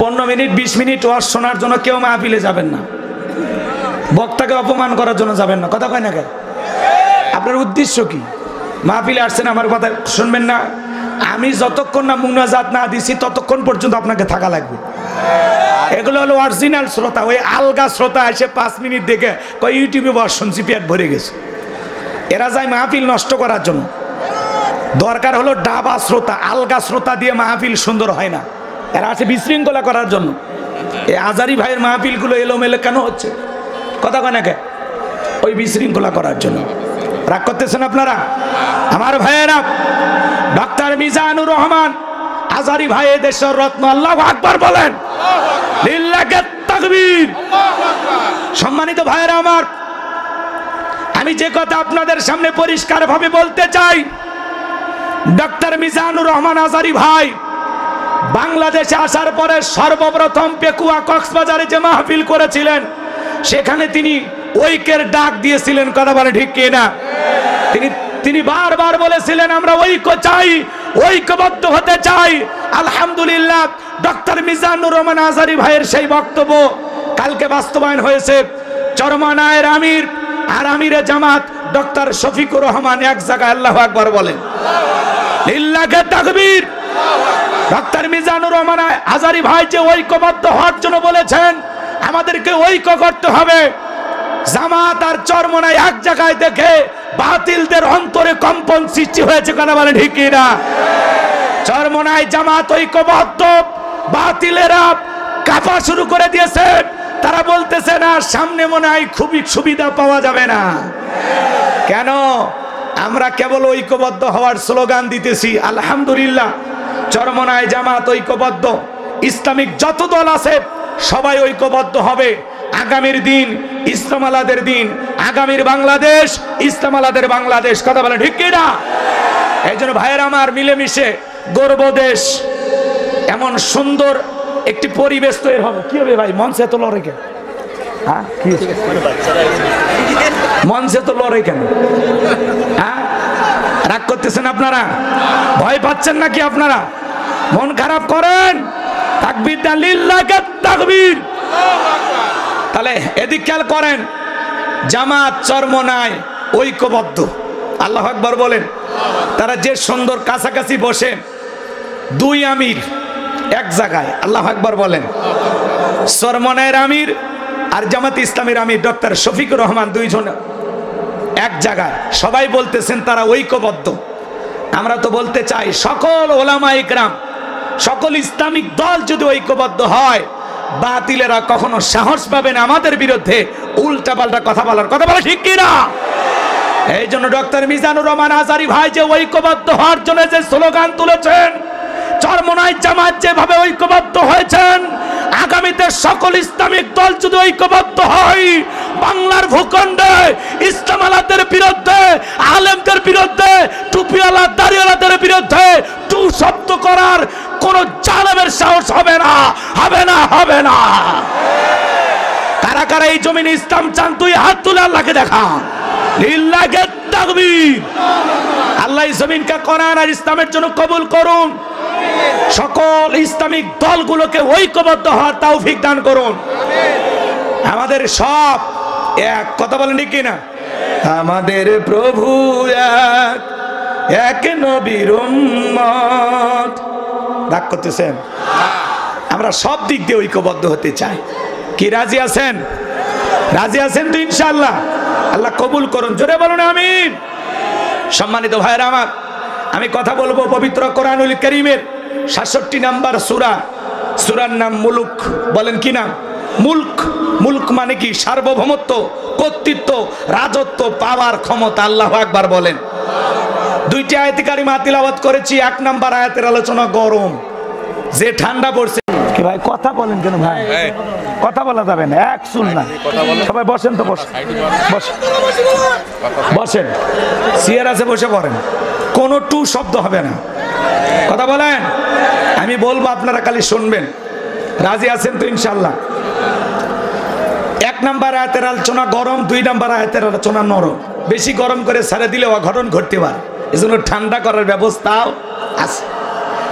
15 মিনিট 20 মিনিট ওয়াজ শোনার জন্য কেউ মাহফিলে যাবেন না, বক্তাকে অপমান করার জন্য যাবেন না, কথা কয় না কেন? আপনার উদ্দেশ্য কি? মাহফিলে আসছেন, আমার কথা শুনবেন না? আমি যতক্ষণ না মুনাজাত না দিছি ততক্ষণ পর্যন্ত আপনাকে থাকা লাগবে। এগুলো হলো অরিজিনাল শ্রোতা। ওই আলগা শ্রোতা এসে 5 মিনিট দেখে কই ইউটিউবে বস শুনছি, পেট ভরে গেছে। এরা যায় মাহফিল নষ্ট করার জন্য। দরকার হলো ডাবা শ্রোতা, আলগা শ্রোতা দিয়ে মাহফিল সুন্দর হয় না। এরা আছে বিশৃঙ্খলা করার জন্য। এই আজারি ভাইয়ের মাহফিলগুলো এলোমেলো কেন হচ্ছে? কথা কয় না কে? ওই বিশৃঙ্খলা করার জন্য। রাগ করতেছেন আপনারা? আমার ভাইয়েরা, ডক্টর মিজানুর রহমান আজারি ভাই দেশের রত্ন, আল্লাহু আকবার বলেন। লিল্লাহি তাকবীর। সম্মানিত ভাইয়েরা আমার, আমি যে কথা আপনাদের সামনে পরিষ্কার ভাবে বলতে চাই, ডক্টর মিজানুর রহমান আজারি ভাই বাংলাদেশে আসার পরে সর্বপ্রথম পেকুয়া কক্সবাজারে যে মাহফিল করেছিলেন, সেখানে তিনি ঐক্যের ডাক দিয়েছিলেন। কথা বলে ঠিক কি না? তিনি বারবার বলেছিলেন আমরা ঐক্য চাই, ঐক্যবদ্ধ হতে চাই। আলহামদুলিল্লাহ, ডক্টর মিজানুর রহমান আজারি ভাইয়ের সেই বক্তব্য কালকে বাস্তবায়ন হয়েছে। চরমনায়ের আমির আর আমিরে জামাত ডক্টর শফিকুর রহমান এক জায়গায় আল্লাহু আকবার বলেন। লিল্লাহি তাকবীর। ডক্টর মিজানুর রহমান আজারি ভাই যে ঐক্যবদ্ধ হওয়ার জন্য বলেছেন, আমাদেরকে ঐক্য করতে হবে। জামাত আর চরমনাই এক জায়গায় দেখে বাতিলদের অন্তরে কম্পন সৃষ্টি হয়েছে। কথা বলে ঠিক কি না? চরমনাই জামাত ঐক্যবদ্ধ, বাতিলেরা কাঁপা শুরু করে দিয়েছে। তারা বলতেছে না, সামনে মনে হয় খুবই সুবিধা পাওয়া যাবে না। কেন? আমরা কেবল ঐক্যবদ্ধ হওয়ার স্লোগান দিতেছি। আলহামদুলিল্লাহ, চরমনাই জামাত ঐক্যবদ্ধ, ইসলামিক যত দল আছে সবাই ঐক্যবদ্ধ হবে। আগামীর দিন ইসলাম আলাদের দিন, আগামীর বাংলাদেশ ইসলাম আলাদের বাংলাদেশ। কথা বলে ঠিক কি না? এই জন্য ভাইয়ের আমার, মিলেমিশে গর্ব দেশ, এমন সুন্দর একটি পরিবেশ তৈরি হবে। কি হবে ভাই? মঞ্চে তো লড়ে কেন? হ্যাঁ, মঞ্চে তো লড়ে কেন? হ্যাঁ, রাগ করতেছেন আপনারা? ভয় পাচ্ছেন নাকি আপনারা? মন খারাপ করেন? তাকবীর দেন, লিল্লাহি তাকবীর। তাহলে এদিক খেয়াল করেন, জামাত চরমনাই ঐক্যবদ্ধ, আল্লাহু আকবার বলেন। তারা যে সুন্দর কাছাকাছি বসে, দুই আমির এক জায়গায়, আল্লাহু আকবার বলেন। চরমনাইয়ের আমির আর জামাত ইসলামের আমির ডক্টর শফিকুর রহমান দুইজন এক জায়গায়, সবাই বলতেছেন তারা ঐক্যবদ্ধ। আমরা তো বলতে চাই, সকল ওলামা ইকরাম, সকল ইসলামিক দল যদি ঐক্যবদ্ধ হয়, বাতিলেরা কখনো সাহস পাবে না আমাদের বিরুদ্ধে উল্টা পাল্টা কথা বলার। কথা বলা ঠিক কি না? এই জন্য ডক্টর মিজানুর রহমান আজারি ভাই যে ঐক্যবদ্ধ হওয়ার জন্য যে স্লোগান তুলেছেন, চরমনাই জামাত যেভাবে ঐক্যবদ্ধ হয়েছেন, আগামীতে সকল ইসলামিক দল যদি ঐক্যবদ্ধ হয়, বাংলার ভূখণ্ডে ইসলাম আলাদের বিরুদ্ধে, আলেমদের বিরুদ্ধে, টুপিওয়ালা দাড়িওয়ালাদের বিরুদ্ধে টু শব্দ করার কোন জালেমের সাহস হবে না, হবে না, হবে না। কারা কারা এই জমিনে ইসলাম চান? তুই হাত তুলে আল্লাহকে দেখা। লিল্লাহি তাকবীর। আল্লাহ এই জমিনকে কোরআন আর ইসলামের জন্য কবুল করুন। সকল ইসলামিক দলগুলোকে ঐক্যবদ্ধ হওয়ার তৌফিক দান করুন। আমাদের সব এক। কথা বলেন ঠিক কিনা? আমাদের প্রভু এক, এক নবীর উম্মত। রাগ করতেছেন? আমরা সব দিক দিয়ে ঐক্যবদ্ধ হতে চাই। কি রাজি আছেন? রাজি আছেন তো ইনশাআল্লাহ? আল্লাহ কবুল করুন। জোরে বলুন আমিন। সম্মানিত ভাইরা আমার, আমি কথা বলবো পবিত্র কোরআনুল কারীমের ৬৭ নাম্বার সূরা, সূরার নাম মুলক। বলেন কি নাম? মুলক। মুলক মানে কি? সার্বভৌমত্ব, কর্তৃত্ব, রাজত্ব, পাওয়ার, ক্ষমতা। আল্লাহু আকবার বলেন। দুইটি আয়াতে কারিমা তিলাওয়াত করেছি। এক নাম্বার আয়াতের আলোচনা গরম, যে ঠান্ডা পড়ছে। কি ভাই কথা বলেন কেন ভাই? কথা বলা যাবে না, এক চুল না। সবাই বসেন তো, বসেন বসেন, চেয়ার আছে, বসে পড়েন। কোনো টু শব্দ হবে না। কথা বলেন। আমি বলবো, আপনারা খালি শুনবেন। রাজি আছেন তো ইনশাল্লাহ? এক নাম্বার আয়াতের আলোচনা গরম, দুই নাম্বার আয়াতের আলোচনা নরম। বেশি গরম করে ছেড়ে দিলে অঘটন ঘটতে পারে, এজন্য ঠান্ডা করার ব্যবস্থাও আছে।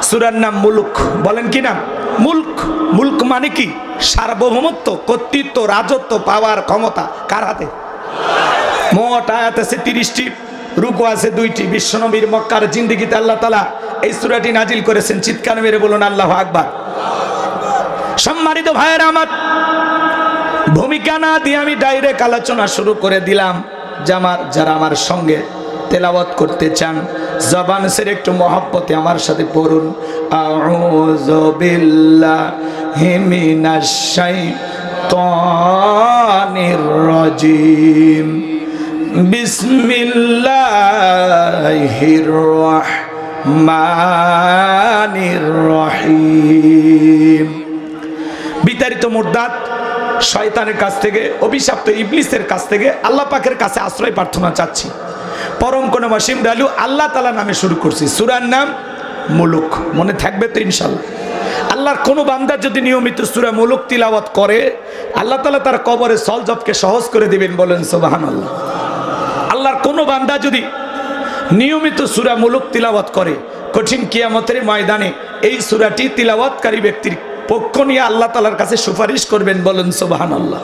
সূরার নাম মুলক। বলেন কি নাম? মুলক। মুলক মানে কি? সার্বভৌমত্ব, কর্তৃত্ব, রাজত্ব, পাওয়ার, ক্ষমতা কার হাতে? মোট আয়াত আছে 30টি, রুকু আছে 2টি। বিশ্বনবীর মক্কার জিন্দেগিতে আল্লাহ তাআলা এই সূরাটি নাজিল করেছেন। চিৎকার মেরে বলুন আল্লাহু আকবার। সম্মানিত ভাইয়েরা আমার, ভূমিকা না দিয়ে আমি ডাইরেক্ট আলোচনা শুরু করে দিলাম। যারা আমার সঙ্গে তেলাওয়াত করতে চান, জবান ছেড়ে একটু মহব্বতে আমার সাথে পড়ুন। আউযু বিল্লাহি মিনাশ শাইতানির রাজিম। বিসমিল্লাহির রহমানির রহিম। বিতাড়িত মুরদাদ শয়তানের কাছ থেকে, অভিশপ্ত ইবলিসের কাছ থেকে আল্লাহ পাকের কাছে আশ্রয় প্রার্থনা চাচ্ছি। পরম কোন ওয়াসিম ডালু আল্লাহ তাআলা নামে শুরু করছি। সূরার নাম মুলুক, মনে থাকবে তো ইনশাআল্লাহ। আল্লাহর কোন বান্দা যদি নিয়মিত সূরা মুলুক তিলাওয়াত করে, আল্লাহ তাআলা তার কবরে সলজবকে সহজ করে দিবেন, বলেন সুবহানাল্লাহ। আল্লাহর কোন বান্দা যদি নিয়মিত সূরা মুলুক তিলাওয়াত করে, কঠিন কিয়ামতের ময়দানে এই সূরাটি তিলাওয়াতকারী ব্যক্তির পক্ষ নিয়ে আল্লাহ তাআলার কাছে সুপারিশ করবেন, বলেন সুবহানাল্লাহ।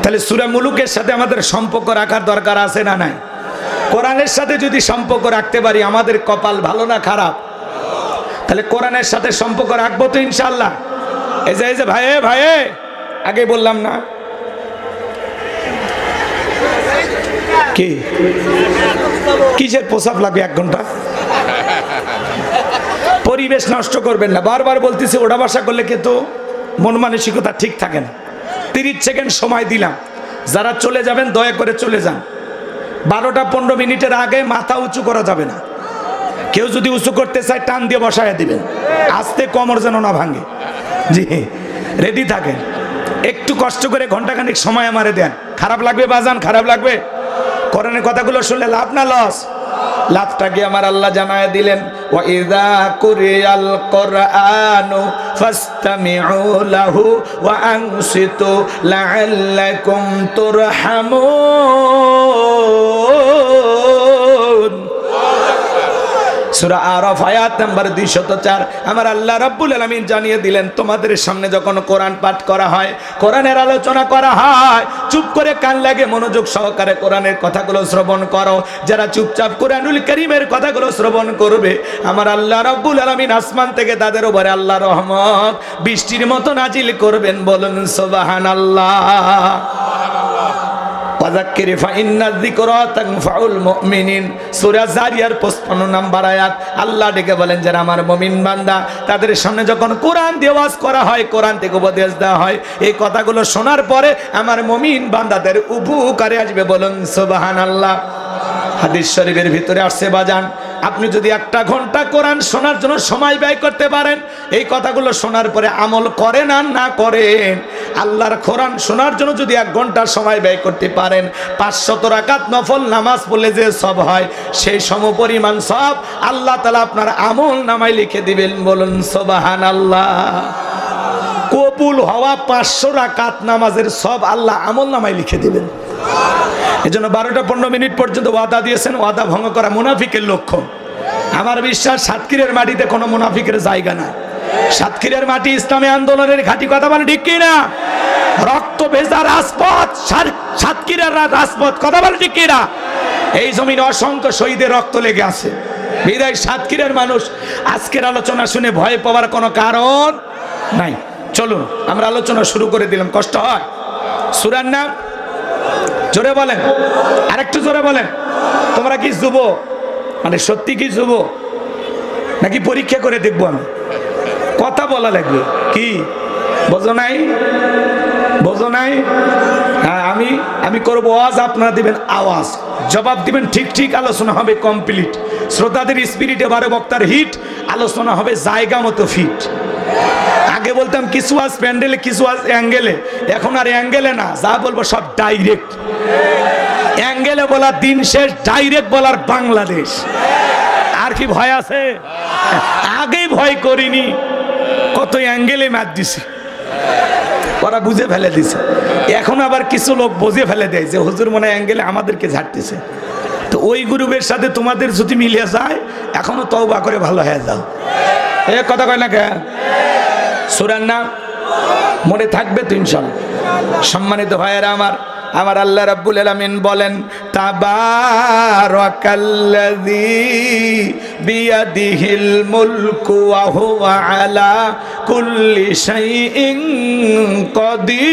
তাহলে সূরা মুলুকের সাথে আমাদের সম্পর্ক রাখার দরকার আছে না নাই? কোরআনের সাথে যদি সম্পর্ক রাখতে পারি আমাদের কপাল ভালো না খারাপ? তাহলে কোরআনের সাথে সম্পর্ক রাখবো তো ইনশাআল্লাহ। এই যে ভাইয়ে ভাইয়ে আগে বললাম না কি কিসের প্রসাব লাগবে 1 ঘন্টা? পরিবেশ নষ্ট করবেন না, বারবার বলতেছি। ওটা বাসা করলে কিন্তু মন মানসিকতা ঠিক থাকে না। 30 সেকেন্ড সময় দিলাম, যারা চলে যাবেন দয়া করে চলে যান। 12টা 15 মিনিটের আগে মাথা উঁচু করা যাবে না। কেউ যদি উঁচু করতে চায় টান দিয়ে বসায় দিবেন, আস্তে কোমর যেন না ভাঙে। জি, রেডি থাকেন। একটু কষ্ট করে ঘন্টাখানিক সময় আমারে দেন। খারাপ লাগবে বাজান? খারাপ লাগবে? কোরআনের কথাগুলো শুনলে লাভ না লস? লাভটা কি আমার আল্লাহ জানায় দিলেন, ওয়া ইযা কুরিয়াল কুরআনু ফাসতামিউ লাহু ওয়া আনসিতু লাআল্লাকুম তুরহামুন। সূরা আরাফ আয়াত নাম্বার 204। আমার আল্লাহ রাব্বুল আলামিন জানিয়ে দিলেন, তোমাদের সামনে যখন কোরআন পাঠ করা হয়, কোরআনের আলোচনা করা হয়, চুপ করে কান লাগে মনোযোগ সহকারে কোরআনের কথাগুলো শ্রবণ করো। যারা চুপচাপ কোরআনুল কারীমের কথাগুলো শ্রবণ করবে, আমার আল্লাহ রাব্বুল আলামিন আসমান থেকে তাদের উপরে আল্লাহর রহমত বৃষ্টির মতো নাজিল করবেন, বলুন সুবহানাল্লাহ। ওয়াযাক্কির ফাইন্নায যিকরা তানফাউল মুমিনিন। সূরা জারিয়ার 55 নম্বর আয়াত। আল্লাহ ডেকে বলেন, যারা আমার মুমিন বান্দা, তাদের সামনে যখন কোরআন দিয়ে ওয়াজ করা হয়, কোরআন থেকে উপদেশ দেওয়া হয়, এই কথাগুলো শোনার পরে আমার মুমিন বান্দাদের উপকারে আসবে, বলুন সুবহানাল্লাহ। হাদিস শরীফের ভিতরে আসছে বাজান, আপনি যদি 1 ঘন্টা কোরআন শোনার জন্য সময় ব্যয় করতে পারেন, এই কথাগুলো শোনার পরে আমল করেন আর না করেন, আল্লাহর কোরআন শোনার জন্য যদি 1 ঘন্টা সময় ব্যয় করতে পারেন, 500 রাকাত নফল নামাজ পড়লে যে সব হয়, সেই সমপরিমাণ সব আল্লাহ তাআলা আপনার আমল নামায় লিখে দিবেন, বলুন সুবহানাল্লাহ। কবুল হওয়া 500 রাকাত নামাজের সব আল্লাহ আমল নামায় লিখে দিবেন। এজন্য 12টা 15 মিনিট পর্যন্ত ওয়াদা দিয়েছেন, ওয়াদা ভঙ্গ করা মুনাফিকের লক্ষণ। আমার বিশ্বাস সাতক্ষীরের মাটিতে কোনো মুনাফিকের জায়গা নাই। সাতক্ষীরের মাটি ইসলামী আন্দোলনের ঘাঁটি, কথা বলে ঠিক কি না? রক্ত ভেজা রাজপথ, সাতক্ষীরের রাজপথ, কথা বলে ঠিক কি না? এই জমিনে অসংখ্য শহীদের রক্ত লেগে আছে। বিদায় সাতক্ষীরের মানুষ আজকের আলোচনা শুনে ভয় পাওয়ার কোনো কারণ নাই। চলুন আমরা আলোচনা শুরু করে দিলাম। কষ্ট হয়? সূরার নাম জোরে বলেন, আরেকটু জোরে বলেন। তোমরা কি যুবক? মানে সত্যি কি যুবক নাকি পরীক্ষা করে দেখবো? আমি কথা বলা লাগবে কি? বোঝো নাই? বোঝো নাই? হ্যাঁ, আমি করবো আওয়াজ, আপনারা দিবেন আওয়াজ, জবাব দিবেন ঠিক ঠিক। আলোচনা হবে কমপ্লিট। শ্রোতাদের স্পিরিটে বারে বক্তার হিট, আলোচনা হবে জায়গা মতো ফিট। আগে বলতাম কিছু আজ প্যান্ডেলে, কিছু আজ অ্যাঙ্গেলে, এখন আর অ্যাঙ্গেলে না, যা বলবো সব ডাইরেক্ট। অ্যাঙ্গেলে বলার দিন শেষ, ডাইরেক্ট বলার বাংলাদেশ। আর কি ভয় আছে? আগেই ভয় করিনি, কত অ্যাঙ্গেলে মার দিছি, ওরা বুঝে ফেলে দিছে। এখন আবার কিছু লোক বুঝে ফেলে দেয় যে হুজুর মনে অ্যাঙ্গেলে আমাদেরকে ঝাড়তেছে। তো ওই গ্রুপের সাথে তোমাদের যদি মিলিয়ে যায়, এখনো তওবা করে ভালো হয়ে যাও। এ কথা কয় না কে? সূরার নাম মনে থাকবে তো ইনশাআল্লাহ। সম্মানিত ভাইয়েরা আমার, আমার আল্লাহ রাব্বুল আলামিন বলেন, তাবারাকাল্লাযী বিয়াদিহিল মুলকু ওয়া হুয়া আলা কুল্লি শাইইন কাদির।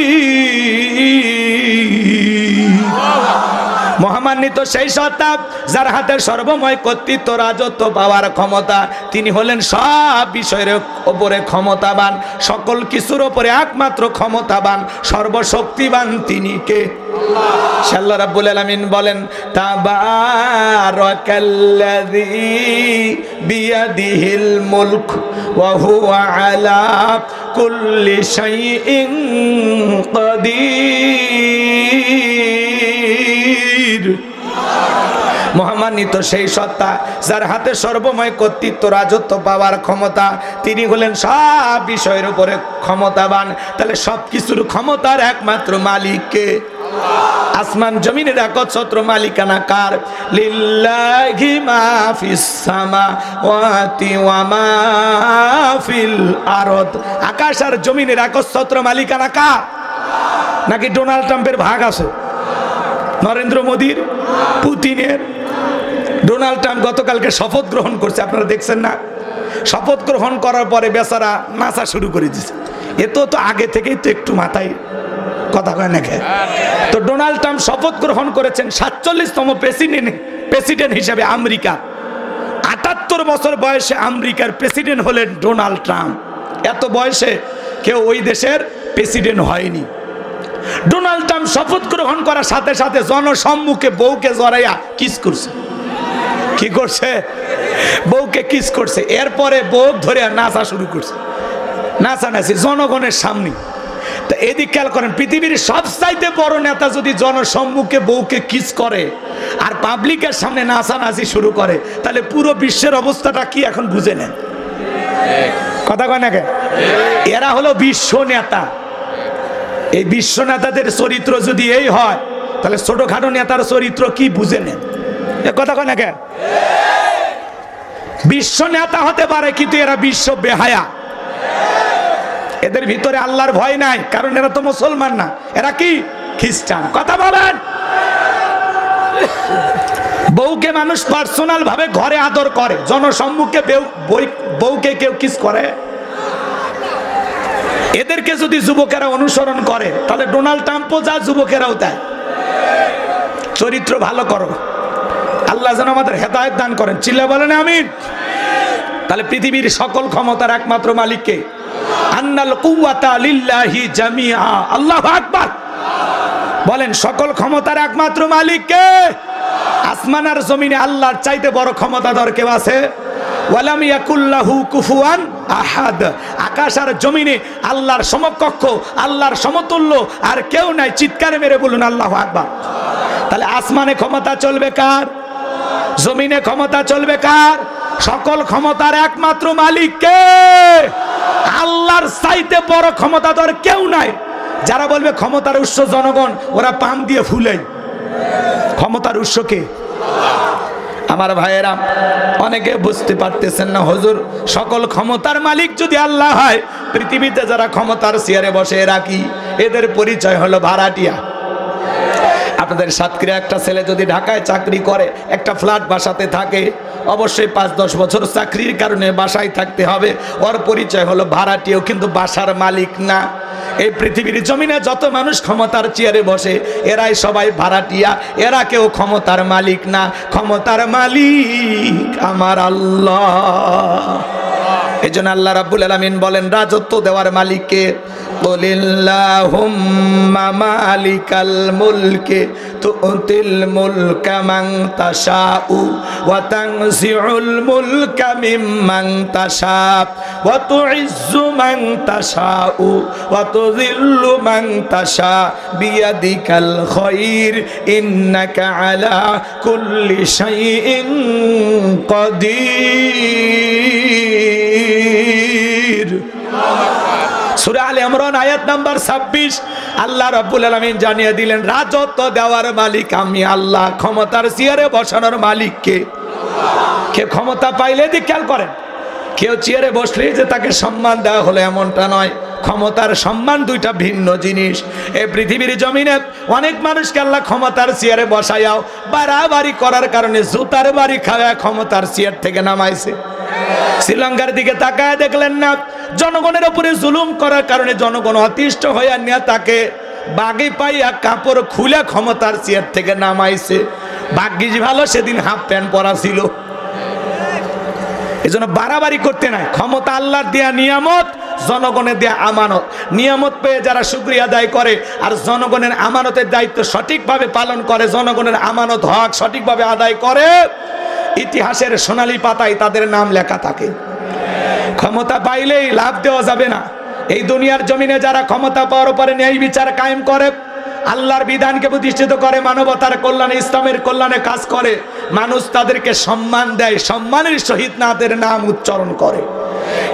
মহামান্বিত সেই সত্তা যার হাতে সর্বময় কর্তৃত্ব রাজত্ব পাওয়ার ক্ষমতা, তিনি হলেন সব বিষয়ের উপরে ক্ষমতাবান, সকল কিছুর উপরে একমাত্র ক্ষমতাবান, সর্বশক্তিবান তিনি কে? আল্লাহ রাব্বুল আলামিন বলেন তাবারাকাল্লাযী বিয়াদিহিল মুলক ওয়া হুয়া আলা কুল্লি শাইইন কাদির। মহামান্বিত সেই সত্তা যার হাতে সর্বময় কর্তৃত্ব রাজত্ব পাওয়ার ক্ষমতা, তিনি হলেন সব বিষয়ের উপরে ক্ষমতাবান। তাহলে সব কিছুর ক্ষমতার একমাত্র মালিক কে? আসমান জমিনের একচ্ছত্র মালিকানা কার? লিল্লাহি মা ফিস সামাওয়াতি ওয়া মা ফিল আরদ। আকাশ আর জমিনের একচ্ছত্র মালিকানা কার? নাকি ডোনাল্ড ট্রাম্পের ভাগ আছে, নরেন্দ্র মোদীর, পুতিনের? ডোনাল্ড ট্রাম্প গতকালকে শপথ গ্রহণ করছে, আপনারা দেখছেন না? শপথ গ্রহণ করার পরে বেচারা নাচা শুরু করে দিয়েছে। এ তো আগে থেকেই তো একটু মাথায় কথা কয় না। তো ডোনাল্ড ট্রাম্প শপথ গ্রহণ করেছেন 47তম প্রেসিডেন্ট হিসেবে আমেরিকা। 78 বছর বয়সে আমেরিকার প্রেসিডেন্ট হলেন ডোনাল্ড ট্রাম্প। এত বয়সে কেউ ওই দেশের প্রেসিডেন্ট হয়নি। ডোনাল্ড ট্রাম্প শপথ গ্রহণ করার সাথে সাথে জনসম্মুখে বউকে জড়াইয়া কিস করছে। কি করছে? বউকে কিস করছে। এরপরে বউ ধরে নাচা শুরু করছে, নাচানাচি জনগণের সামনে। তা এদিক খেয়াল করেন, পৃথিবীর সবচাইতে বড় নেতা যদি জনসম্মুখে বউকে কিস করে আর পাবলিকের সামনে নাচানাচি শুরু করে, তাহলে পুরো বিশ্বের অবস্থাটা কি এখন বুঝে নেন। কথা কয় না কে? এরা হলো বিশ্ব নেতা। এই বিশ্ব নেতাদের চরিত্র যদি এই হয়, তাহলে ছোটখাটো নেতার চরিত্র কি বুঝে নেন। কথা কয় না কে? বিশ্ব নেতা হতে পারে, কিন্তু এরা বিশ্ব বেহায়া। এদের ভিতরে আল্লাহর ভয় নাই, কারণ এরা তো মুসলমান না, এরা কি খ্রিস্টান। কথা বলেন। বউকে মানুষ পার্সোনাল ভাবে ঘরে আদর করে, জনসম্মুখে বউকে কেউ কিস করে? এদেরকে যদি যুবকেরা অনুসরণ করে, তাহলে ডোনাল্ড ট্রাম্পও যা, যুবকেরাও তাই। চরিত্র ভালো করো, আল্লাহ যেন আমাদের হেদায়েত দান করেন। চিল্লা বলেন আমিন। তাহলে পৃথিবীর সকল ক্ষমতার একমাত্র মালিককে? আন্নাল কুওয়াতা লিল্লাহি জামিআ। আল্লাহু আকবার বলেন। সকল ক্ষমতার একমাত্র মালিককে? আসমান আর জমিনে আল্লাহর চাইতে বড় ক্ষমতাধর কেউ আছে? ওয়ালাম ইয়াকুল্লাহু কুফুয়ান আহাদ। আকাশ আর জমিনে আল্লাহর সমকক্ষ, আল্লাহর সমতুল্য আর কেউ নাই। চিৎকারে মেরে বলুন আল্লাহু আকবার। তাহলে আসমানে ক্ষমতা চলবে কার? জমিনে ক্ষমতা চলবে কার? সকল ক্ষমতার একমাত্র মালিক কে? আল্লাহর চাইতে বড় ক্ষমতাধর কেউ নাই। যারা বলবে ক্ষমতার উৎস জনগণ, ওরা পাম দিয়ে ফুলে। ক্ষমতার উৎস কে? আমার ভাইয়েরা, অনেকে বুঝতে পারতেছেন না, হুজুর সকল ক্ষমতার মালিক যদি আল্লাহ হয়, পৃথিবীতে যারা ক্ষমতার চেয়ারে বসে এরা কি? এদের পরিচয় হলো ভাড়াটিয়া। আপনাদের সাতক্ষীরা একটা ছেলে যদি ঢাকায় চাকরি করে, একটা ফ্ল্যাট বাসাতে থাকে, অবশ্যই 5-10 বছর চাকরির কারণে বাসায় থাকতে হবে। ওর পরিচয় হলো ভাড়াটিয়া, কিন্তু বাসার মালিক না। এই পৃথিবীর জমিনে যত মানুষ ক্ষমতার চেয়ারে বসে, এরাই সবাই ভাড়াটিয়া, এরা কেউ ক্ষমতার মালিক না। ক্ষমতার মালিক আমার আল্লাহ। এই জন্য আল্লাহ রাব্বুল আলামিন বলেন, রাজত্ব দেওয়ার মালিককে? কুলিল্লাহুম্মা মালিকাল মুলকি তুতিল মুলকা মান তাশাউ ওয়া তানজিউল মুলকা মিম্মান তাশা ওয়া তুইজ্জু মান তাশাউ ওয়া তুযিল্লু মান তাশা বিয়াদিকাল খায়র ইন্নাকা আলা কুল্লি শাইইন কাদির। সূরা আলে ইমরান আয়াত নাম্বার 26 আল্লাহ রাব্বুল আলামিন জানিয়ে দিলেন, রাজত্ব দেওয়ার মালিক আমি আল্লাহ। ক্ষমতার চেয়ারে বসানোর মালিক কে? কে ক্ষমতা পাইলে দি খেয়াল করেন, কেউ চেয়ারে বসলেই যে তাকে সম্মান দেওয়া হলো এমনটা নয়। ক্ষমতার সম্মান দুইটা ভিন্ন জিনিস। এই পৃথিবীর জমিনে অনেক মানুষকে আল্লাহ ক্ষমতার চেয়ারে বসায়াও বাড়াবাড়ি করার কারণে জুতার বাড়ি খাওয়া ক্ষমতার চেয়ার থেকে নামাইছে। শ্রীলঙ্কার দিকে তাকায় দেখলেন না? জনগণের উপরে জুলুম করার কারণে জনগণ অতিষ্ঠ হয়ে নেতাকে বাগে পাইয়া কাপড় খুলে ক্ষমতার চেয়ার থেকে নামাইছে। ভাগ্যিস ভালো সেদিন হাফ প্যান্ট পরা ছিল। এই জন্য বাড়াবাড়ি করতে নাই। ক্ষমতা আল্লাহর দেয়া নিয়ামত, জনগণের দেয়া আমানত। নিয়ামত পেয়ে যারা শুকরিয়া আদায় করে আর জনগণের আমানতের দায়িত্ব সঠিকভাবে পালন করে, জনগণের আমানত হক সঠিকভাবে আদায় করে, ইতিহাসের সোনালী পাতায় তাদের নাম লেখা থাকে। ক্ষমতা পাইলেই লাভ দেওয়া যাবে না। এই দুনিয়ার জমিনে যারা ক্ষমতা পাওয়ার পরে ন্যায় বিচার কায়েম করে, আল্লাহর বিধানকে প্রতিষ্ঠিত করে, মানবতার কল্যাণে, ইসলামের কল্যাণে কাজ করে, মানুষ তাদেরকে সম্মান দেয়, সম্মানের সহিত তাদের নাম উচ্চারণ করে।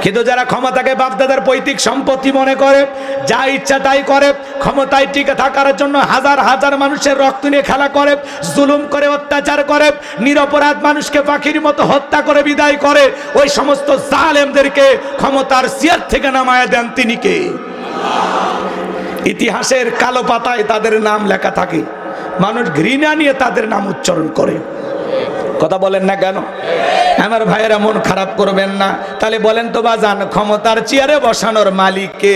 কিন্তু যারা ক্ষমতাকে বাপদাদার পৈতৃক সম্পত্তি মনে করে, যা ইচ্ছা তাই করে, ক্ষমতায় টিকে থাকার জন্য হাজার হাজার মানুষের রক্ত নিয়ে খেলা করে, জুলুম করে, অত্যাচার করে, নিরপরাধ মানুষকে পাখির মতো হত্যা করে বিদায় করে, ওই সমস্ত জালেমদেরকে ক্ষমতার চেয়ার থেকে নামায়া দেন তিনি কে? ইতিহাসের কালো পাতায় তাদের নাম লেখা থাকে। মানুষ ঘৃণা নিয়ে তাদের নাম উচ্চারণ করে। কথা বলেন না কেন? আমার ভাইয়েরা মন খারাপ করবেন না। তাহলে বলেন তো বাজান, ক্ষমতার চেয়ারে বসানোর মালিক কে?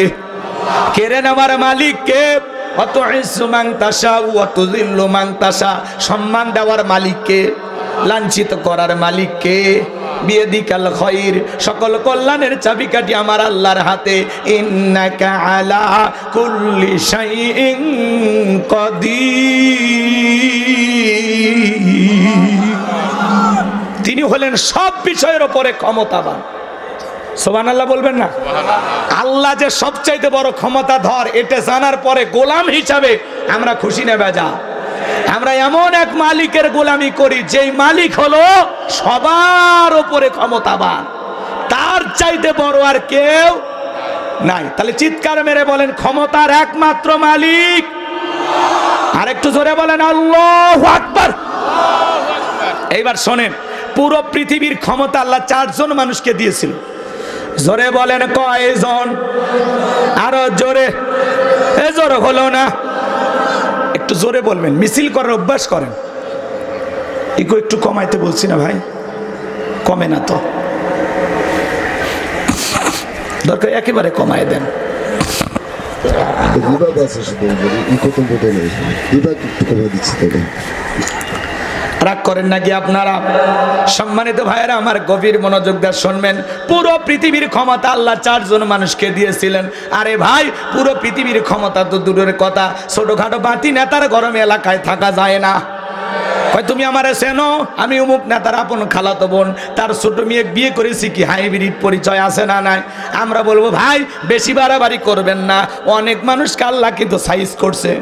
কেড়ে নেওয়ার মালিক কে? অত ইজ্জু মান তাশা ওয়া তুযিল্লু মান তাশা, সম্মান দেওয়ার মালিক কে? লাঞ্ছিত করার মালিক কে? বিয়াদিকাল খায়র, সকল কল্যাণের চাবিকাঠি আমার আল্লাহর হাতে। ইন্নাকা আলা কুল্লি শাইইন কাদির, তিনি হলেন সব বিষয়ের উপরে ক্ষমতাবান। সুবহানাল্লাহ বলবেন না? আল্লাহ যে সবচাইতে বড় ক্ষমতাধর, এটা জানার পরে গোলাম হিসাবে আমরা খুশি না বেজা? আমরা এমন এক মালিকের গোলামি করি যেই মালিক হলো সবার উপরে ক্ষমতাবান, তার চাইতে বড় আর কেউ নাই। তাহলে চিৎকার মেরে বলেন, ক্ষমতার একমাত্র মালিক। আর একটু জোরে বলেন আল্লাহু আকবার। এইবার শোনেন, পুরো পৃথিবীর ক্ষমতা আল্লাহ 4 জন মানুষকে দিয়েছিল। জোরে বলেন কয়জন? আরো জোরে। এ জোরে হলো না, একটু জোরে বলবেন। মিছিল করার অভ্যাস করেন। একটু কমাইতে বলছি না ভাই, কমে না তো, দরকার একেবারে কমায় দেন। রাগ করেন নাকি আপনারা? সম্মানিত ভাইয়েরা আমার, গভীর মনোযোগ দিয়ে শুনবেন। পুরো পৃথিবীর ক্ষমতা আল্লাহ 4 জন মানুষকে দিয়েছিলেন। আরে ভাই, পুরো পৃথিবীর ক্ষমতা তো দূরের কথা, ছোটখাটো বাতি নেতার গরম এলাকায় থাকা যায় না। কয় তুমি আমারে চেনো? আমি অমুক নেতার আপন খালাতো বোন, তার ছোট মেয়ে বিয়ে করেছি, কি হাইব্রিড পরিচয় আছে না নাই? আমরা বলবো ভাই বেশি বাড়াবাড়ি করবেন না, অনেক মানুষকে আল্লাহ কিন্তু সাইজ করছে।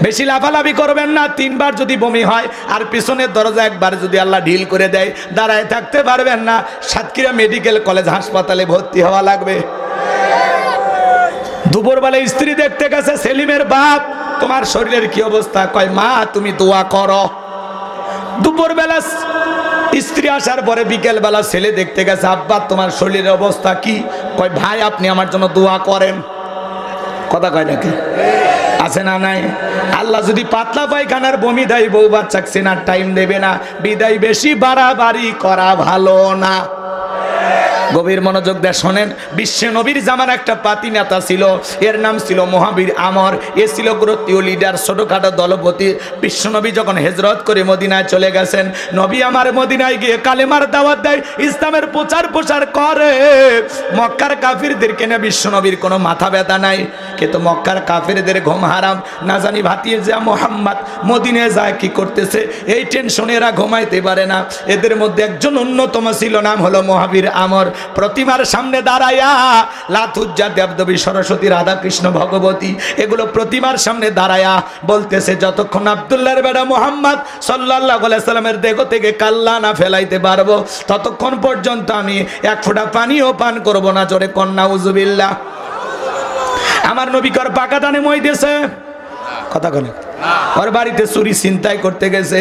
বেশি লাফালাফি করবেন না। 3 বার যদি বমি হয় আর পিছনের দরজা একবার যদি আল্লাহ ঢিল করে দেয়, দাঁড়ায় থাকতে পারবেন না, সাতক্ষীরা মেডিকেল কলেজ হাসপাতালে ভর্তি হওয়া লাগবে। দুপুরবেলায় স্ত্রী দেখতে গেছে সেলিমের বাপ, তোমার শরীরের কি অবস্থা? কয় মা তুমি দোয়া করো। দুপুরবেলা স্ত্রী আসার পরে বিকেলবেলা ছেলে দেখতে গেছে, আব্বা তোমার শরীরের অবস্থা কি? কয় ভাই আপনি আমার জন্য দোয়া করেন। কথা কয় নাকি? আছে না নাই? আল্লাহ যদি পাতলা পায়খানার বমি দেয়, বউ বাচ্চা সেনার টাইম দেবে না, বিদায় বেশি বাড়াবাড়ি করা ভালো না। গভীর মনোযোগ দিয়ে শোনেন। বিশ্ব নবীর জামার একটা পাতি নেতা ছিল, এর নাম ছিল মহাবীর আমর। এ ছিল গোত্রীয় লিডার, ছোটখাটো দলপতি। বিশ্ব নবী যখন হিজরত করে মদিনায় চলে গেছেন, নবী আমার মদিনায় গিয়ে কালেমার দাওয়াত দেয়, ইসলামের প্রচার প্রসার করে। মক্কার কাফিরদেরকে নিয়ে বিশ্ব নবীর কোনো মাথা ব্যথা নাই, কিন্তু মক্কার কাফিরদের ঘুম হারাম। না জানি ভাতিয়ে যা মোহাম্মদ মদিনায় যায় কি করতেছে, এই টেনশনে এরা ঘুমাইতে পারে না। এদের মধ্যে একজন অন্যতম ছিল, নাম হলো মহাবীর আমর। প্রতিমার সামনে দাঁড়ায়া লাথুজ্জা, দেবদেবী, সরস্বতী, রাধা কৃষ্ণ, ভগবতী, এগুলো প্রতিমার সামনে দাঁড়ায়া বলতেছে, যতক্ষণ আব্দুল্লাহর বেটা মুহাম্মদ সাল্লাল্লাহু আলাইহি সাল্লামের দেহ থেকে কাল্লা না ফেলাইতে পারবো, ততক্ষণ পর্যন্ত আমি এক ফোঁটা পানিও পান করব না। জোরে কন্যা উজুবিল্লাহ। আমার নবী কর পাকা টানে মই দিয়েছে, কথা বলে ওর বাড়িতে চুরি ছিনতাই করতে গেছে।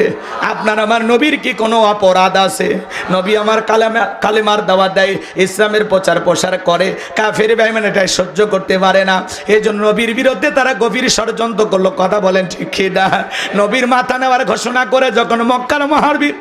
আপনার আমার নবীর কি কোনো অপরাধ আছে? নবী আমার কালেমার দাওয়াত দেয়, ইসলামের প্রচার প্রসার করে, কাফের বেঈমান এটাই সহ্য করতে পারে না। এই জন্য নবীর বিরুদ্ধে তারা গভীর ষড়যন্ত্র করলো। কথা বলেন ঠিক কি না? নবীর মাথা নেওয়ার ঘোষণা করে যখন মক্কার মহাবীর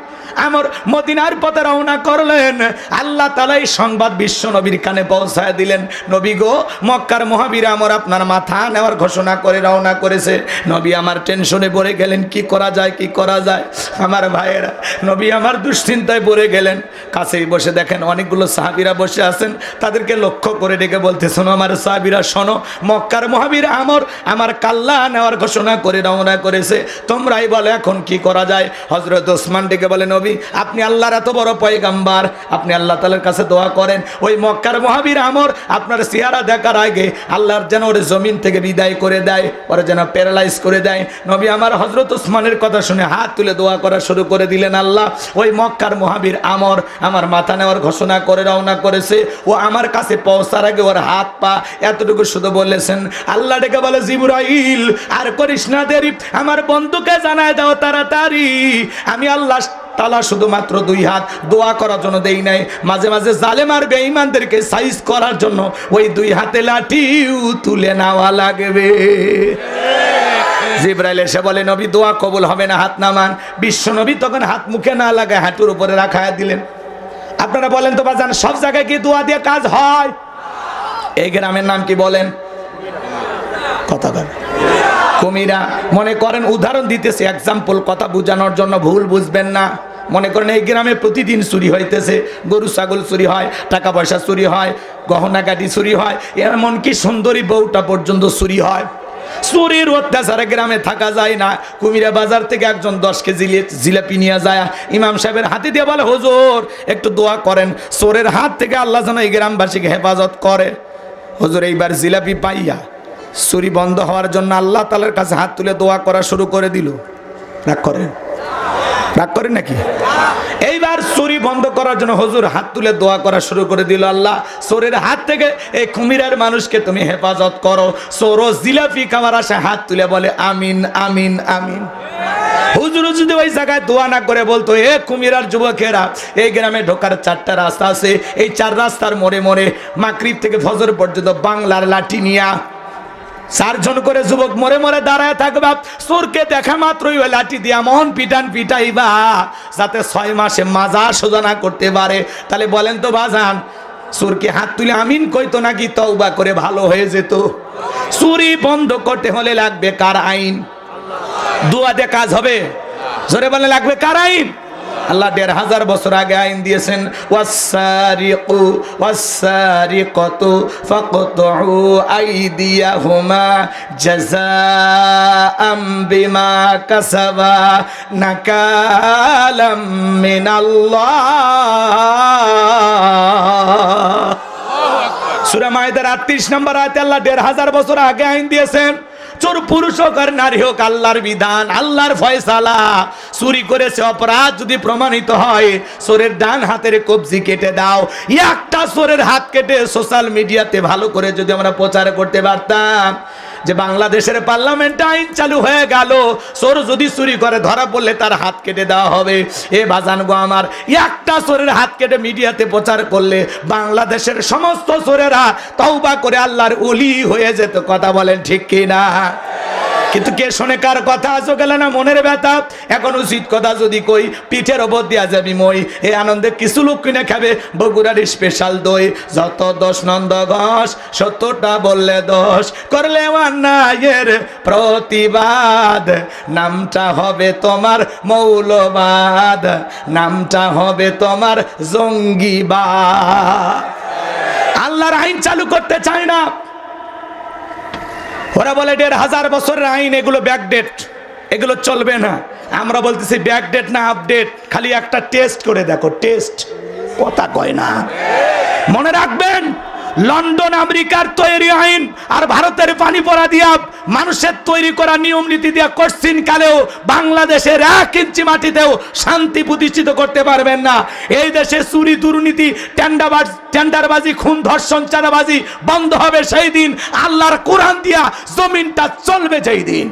আমর মদিনার পথে রওনা করলেন। আল্লাহ তাআলা এই সংবাদ বিশ্ব নবীর কানে পৌঁছায় দিলেন, নবী গো, মক্কার মহাবীর আমর আপনার মাথা নেওয়ার ঘোষণা করে রওনা করেছে। নবী আমার টেনশনে পড়ে গেলেন, কি করা যায়, কি করা যায়। আমার ভাইয়েরা, নবী আমার দুশ্চিন্তায় পড়ে গেলেন। কাছেই বসে দেখেন অনেকগুলো সাহাবীরা বসে আছেন, তাদেরকে লক্ষ্য করে ডেকে বলতে, শোনো আমার সাহাবীরা, শোনো, মক্কার মহাবীর আমর আমার কাল্লা নেওয়ার ঘোষণা করে রওনা করেছে, তোমরাই বলো এখন কি করা যায়। হযরত ওসমান ডেকে বলে, নবী আপনি আল্লাহর এত বড় পয়গাম্বার, আপনি আল্লাহ তাআলার কাছে দোয়া করেন ওই মক্কার মহাবীর আমর আপনার চেহারা দেখার আগে আল্লাহর যেন ওর জমিন থেকে বিদায় করে দেয়, ওরা যেন প্যারালাইজ করে দেয়। নবী আমার হযরত ওসমানের কথা শুনে হাত তুলে দোয়া করা শুরু করে দিলেন, আল্লাহ ওই মক্কার মহাবীর আমর আমার মাথা নেওয়ার ঘোষণা করে রওনা করেছে, ও আমার কাছে পৌঁছার আগে ওর হাত পা এতটুকু শুধু বলেছেন। আল্লাহ ডেকে বলে, জিবরাইল আর করিস না দেরি, আমার বন্ধুকে জানায় দাও তাড়াতাড়ি, আমি আল্লাহ তাআলা শুধুমাত্র দুই হাত দোয়া করার জন্য দেই নাই, মাঝে মাঝে জালেম আর বেঈমানদেরকে সাইজ করার জন্য ওই দুই হাতে লাঠিও তুলে নেওয়া লাগবে। জিবরাইল এসে বলে, নবী দোয়া কবুল হবে না, হাত নামান। বিশ্ব নবী তখন হাত মুখে না লাগায় হাঁটুর উপরে রাখায়া দিলেন। আপনারা বলেন তো বাজান, সব জায়গায় কি দোয়া দিয়ে কাজ হয়? এই গ্রামের নাম কি বলেন? কথা বলেন। কুমিরা। মনে করেন উদাহরণ দিতেছে, এক্সাম্পল, কথা বোঝানোর জন্য, ভুল বুঝবেন না। মনে করেন এই গ্রামে প্রতিদিন চুরি হইতেছে, গরু ছাগল চুরি হয়, টাকা পয়সা চুরি হয়, গহনা গাড়ি চুরি হয়, এমনকি সুন্দরী বউটা পর্যন্ত চুরি হয়। চুরির অত্যাচারে গ্রামে থাকা যায় না। কুমিরা বাজার থেকে একজন 10 কেজি জিলাপি নিয়ে যায়, ইমাম সাহেবের হাতে দিয়ে বলে, হুজুর একটু দোয়া করেন, চোরের হাত থেকে আল্লাহ যেন এই গ্রামবাসীকে হেফাজত করে। হুজুর এইবার জিলাপি পাইয়া চুরি বন্ধ হওয়ার জন্য আল্লাহ তাআলার কাছে হাত তুলে দোয়া করা শুরু করে দিল। রাগ করেন? রাগ করেন নাকি? এইবার চুরি বন্ধ করার জন্য হুজুর হাত তুলে দোয়া করা শুরু করে দিল, আল্লাহ চোরের হাত থেকে এই কুমিরের মানুষকে তুমি হেফাজত করো। চোর জিলাপি খাওয়ার আশা হাত তুলে বলে, আমিন আমিন আমিন। হুজুর যদি ওই জায়গায় দোয়া না করে বলতো, এ কুমিরার যুবকেরা, এই গ্রামে ঢোকার 4টা রাস্তা আছে, এই 4 রাস্তার মোড়ে মোড়ে মাগরিব থেকে ফজর পর্যন্ত বাংলার লাঠি নিয়া 4 জন করে যুবক মোড়ে মোড়ে দাঁড়ায় থাকবা, চোরকে দেখা মাত্রই ওই লাঠি দিয়া মন পিটান পিটাইবা, যাতে 6 মাসে মাজা সোজা না করতে পারে। তাহলে বলেন তো বাজান, চোরকে হাত তুলে আমিন কইতো নাকি তওবা করে ভালো হয়ে যেত? চুরি বন্ধ করতে হলে লাগবে কার আইন? দোয়া দিয়ে কাজ হবে? জোরে বলে, লাগবে কার আইন? আল্লাহ 1500 বছর আগে আইন দিয়েছেন, ওয়াসসারিকু ওয়াসসারিকাতু ফাকতুউ আইদিয়াহুমা জাযাআম বিমা কাসাবা নাকালাম মিনাল্লাহ। সূরা মাইদার 38 নম্বর আয়াতে আল্লাহ 1500 বছর আগে আইন দিয়েছেন, চোর পুরুষ হোক আর নারী হোক, আল্লাহর বিধান, আল্লাহর ফয়সালা। চুরি করেছে অপরাধ যদি প্রমাণিত হয়, চোরের ডান হাতের কবজি কেটে দাও। একটা চোরের হাত কেটে সোশ্যাল মিডিয়াতে ভালো করে যদি আমরা প্রচার করতে পারতাম যে বাংলাদেশের পার্লামেন্টে আইন চালু হয়ে গেল, চোর যদি চুরি করে ধরা পড়লে তার হাত কেটে দেওয়া হবে। এ বাজান গো আমার, একটা চোরের হাত কেটে মিডিয়াতে প্রচার করলে বাংলাদেশের সমস্ত চোরেরা তওবা করে আল্লাহর ওলি হয়ে যেত। কথা বলেন ঠিক কিনা? কিন্তু কে শোনে কার কথা? আজও গেলে না মনের ব্যথা। এখন উচিত কথা যদি কই, পিঠের ওপর দিয়া যাবি মই। এই আনন্দে কিছু লোক কিনে খাবে বগুড়ার স্পেশাল দই। যত 10 নন্দ ঘোষ, 70টা বললে দোষ, করলে অন্যায়ের প্রতিবাদ, নামটা হবে তোমার মৌলবাদ, নামটা হবে তোমার জঙ্গিবাদ। আল্লাহর আইন চালু করতে চায় না। ওরা বলে 1500 বছরের আইন, এগুলো ব্যাকডেট, এগুলো চলবে না। আমরা বলতেছি ব্যাকডেট না আপডেট, খালি একটা টেস্ট করে দেখো। টেস্ট কথা কয় না। মনে রাখবেন, লন্ডন আমেরিকার তৈরি আইন আর ভারতের পানি পড়া দিয়া মানুষের তৈরি করা নিয়ম নীতি দিয়া কোশ্চিন কালেও বাংলাদেশের 1 ইঞ্চি মাটিতেও শান্তি প্রতিষ্ঠিত করতে পারবেন না। এই দেশে চুরি দুর্নীতি টেন্ডারবাজি খুন ধর্ষণ চাঁদাবাজি বন্ধ হবে সেই দিন, আল্লাহর কোরআন দিয়া জমিনটা চলবে সেই দিন।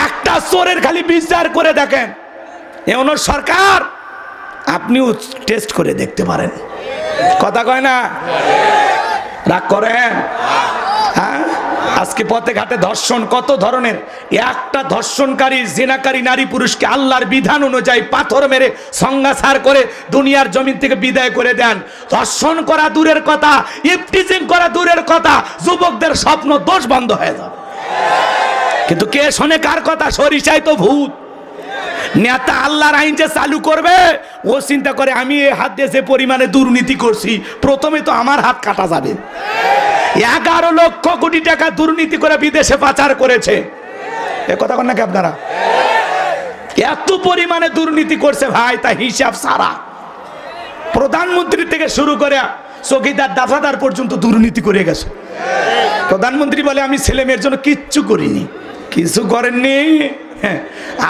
একটা চোরের খালি বিচার করে দেখেন, এমন সরকার আপনিও টেস্ট করে দেখতে পারেন। কথা কয় না? রাগ করেন? হ্যাঁ, আজকে পথে ঘাটে ধর্ষণ কত ধরনের। একটা ধর্ষণকারী জিনাকারী নারী পুরুষকে আল্লাহর বিধান অনুযায়ী পাথর মেরে সংজ্ঞাসার করে দুনিয়ার জমিন থেকে বিদায় করে দেন। ধর্ষণ করা দূরের কথা, ইফটিজিং করা দূরের কথা, যুবকদের স্বপ্ন দোষ বন্ধ হয়ে যাবে। কিন্তু কে শোনে কার কথা? সরিষায় তো ভূত। নেতা আল্লাহর আইন যে চালু করবে ও চিন্তা করে আমি এই হাত দিয়ে যে পরিমাণে দুর্নীতি করছি প্রথমে তো আমার হাত কাটা যাবে। 11 লক্ষ কোটি টাকা দুর্নীতি করে বিদেশে পাচার করেছে। এ কথা বলেন নাকি আপনারা? এত পরিমাণে দুর্নীতি করছে ভাই, তা হিসাব সারা। প্রধানমন্ত্রী থেকে শুরু করে চৌকিদার দাফাদার পর্যন্ত দুর্নীতি করে গেছে। প্রধানমন্ত্রী বলে আমি ছেলে মেয়ের জন্য কিচ্ছু করিনি। কিছু করেননি? হ্যাঁ,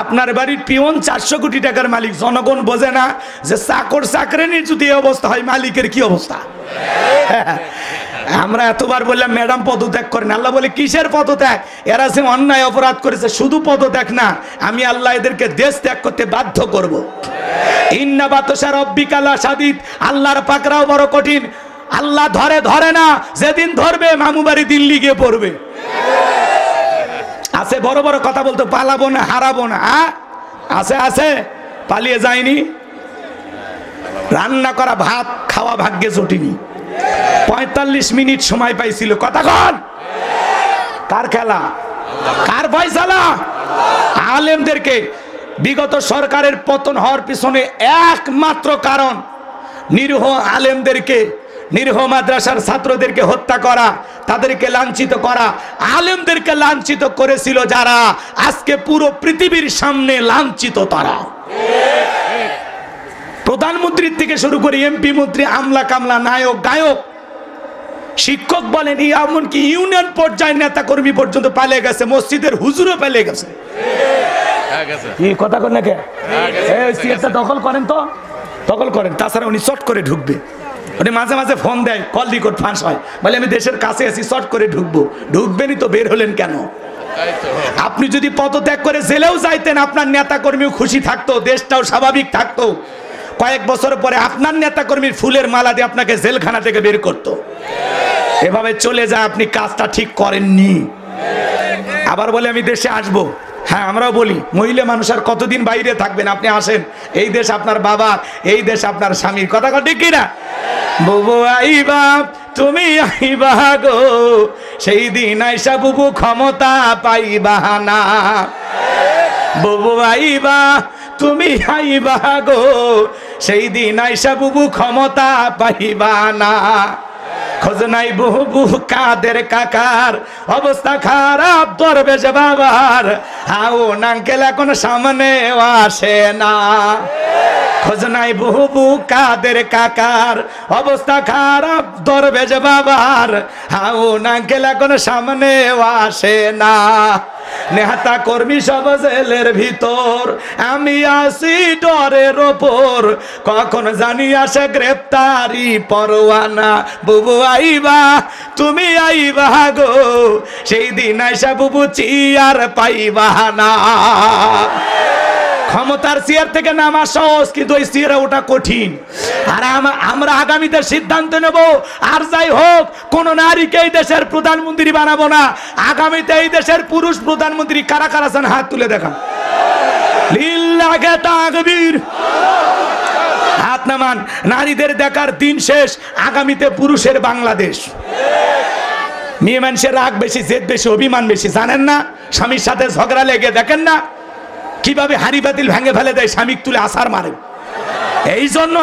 আপনার বাড়ির পিয়ন 400 কোটি টাকার মালিক। জনগণ বোঝে না যে চাকর চাকরানির যদি এই অবস্থা হয় মালিকের কি অবস্থা। আমরা এতবার বললাম ম্যাডাম পদত্যাগ করেন, আল্লাহ বলে কিসের পদত্যাগ? এরা যে অন্যায় অপরাধ করেছে, শুধু পদত্যাগ না, আমি আল্লাহ এদেরকে দেশ ত্যাগ করতে বাধ্য করব। ইন্না বাতশা রাব্বিকা লাশাদীদ, আল্লাহর পাকড়াও বড় কঠিন। আল্লাহ ধরে ধরে না, যেদিন ধরবে মামু বাড়ি দিল্লি গিয়ে পড়বে। আছে বড় বড় কথা বলতো পালাবো না হারাবো না, আছে আছে, পালিয়ে যায়নি। রান্না করা ভাত খাওয়া ভাগ্যে জুটিনি। 45 মিনিট সময় পাইছিল। কতক্ষণ? কার খেলা? কার ফয়সালা? আলেমদেরকে বিগত সরকারের পতন হওয়ার পিছনে একমাত্র কারণ নিরীহ আলেমদেরকে, নিরীহ মাদ্রাসার ছাত্রদেরকে হত্যা করা, তাদেরকে লাঞ্ছিত করা। আলেমদেরকে লাঞ্ছিত করেছিল যারা, আজকে পুরো পৃথিবীর সামনে লাঞ্ছিত তারা। প্রধানমন্ত্রী থেকে শুরু করে এমপি মন্ত্রী, আমলা কামলা, নায়ক গায়ক, শিক্ষক বলেন, এমনকি ইউনিয়ন পর্যায়ের নেতা কর্মী পর্যন্ত পালিয়ে গেছে, মসজিদের হুজুরও পালিয়ে গেছে। কি কথা কর নাকি? দখল করেন তো, দখল করেন, তাছাড়া উনি চট করে ঢুকবে। উনি মাঝে মাঝে ফোন দেয়, কল রেকর্ড ফাঁস হয়, বলে আমি দেশের কাছে আছি, চট করে ঢুকবো। ঢুকবেনই তো, বের হলেন কেন? আপনি যদি পদত্যাগ করে জেলেও যাইতেন, আপনার নেতা কর্মীও খুশি থাকতো, দেশটাও স্বাভাবিক থাকতো। কয়েক বছর পরে আপনার নেতা কর্মীর ফুলের মালা দিয়ে আপনাকে জেলখানা থেকে বের করতো। এভাবে চলে যায়, আপনি কাজটা ঠিক করেননি। আবার বলে আমি দেশে আসবো। হ্যাঁ, আমরাও বলি মহিলা মানুষ আর কতদিন বাইরে থাকবেন, আপনি আসেন। এই দেশ আপনার বাবার, এই দেশ আপনার স্বামীর। কথা ঠিক কিনা? বুবু আইবা তুমি আইবা গো, সেই দিন আইসা বুবু ক্ষমতা পাইবা না। বুবু আইবা তুমি আইবা গো, সেই দিন আইসা বুবু ক্ষমতা পাইবা না। খোঁজ নাই বুবু কাদের কাকার, অবস্থা খারাপ দরবেশ বাবার, হাও নাঙ্কেল এখন সামনে আসে না। খোঁজ নাই বুবু কাদের কাকার, অবস্থা খারাপ দরবেশ বাবার, হাও নাঙ্কেল এখন সামনে আসে না। নেতা কর্মী সব জেলের ভিতর, আমি আসি ডরের ওপর, কখন জানি আসে গ্রেপ্তারি পরোয়ানা। বুবু আইবা তুমি আইবা গো, সেই দিন আইসা বুবু চিয়ার পাইবা না। ক্ষমতার চেয়ার থেকে নামা সহজ, কিন্তু ওই চেয়ারে ওটা কঠিন। আর আমরা আগামীতে সিদ্ধান্ত নেব, আর যাই হোক কোন নারীকে এই দেশের প্রধানমন্ত্রী বানাবো না। আগামীতে এই দেশের পুরুষ প্রধানমন্ত্রী কারা কারা আছেন হাত তুলে দেখান। লিল্লাহি তাকবীর, হাত নামান। নারীদের দেখার দিন শেষ, আগামীতে পুরুষের বাংলাদেশ। মেয়ে মানুষের রাগ বেশি, জেদ বেশি, অভিমান বেশি, জানেন না? স্বামীর সাথে ঝগড়া লেগে দেখেন না কিভাবে হাড়ি বাতিল ভেঙে ফেলে দেয়, স্বামী তুলে আসার মারে। এই জন্য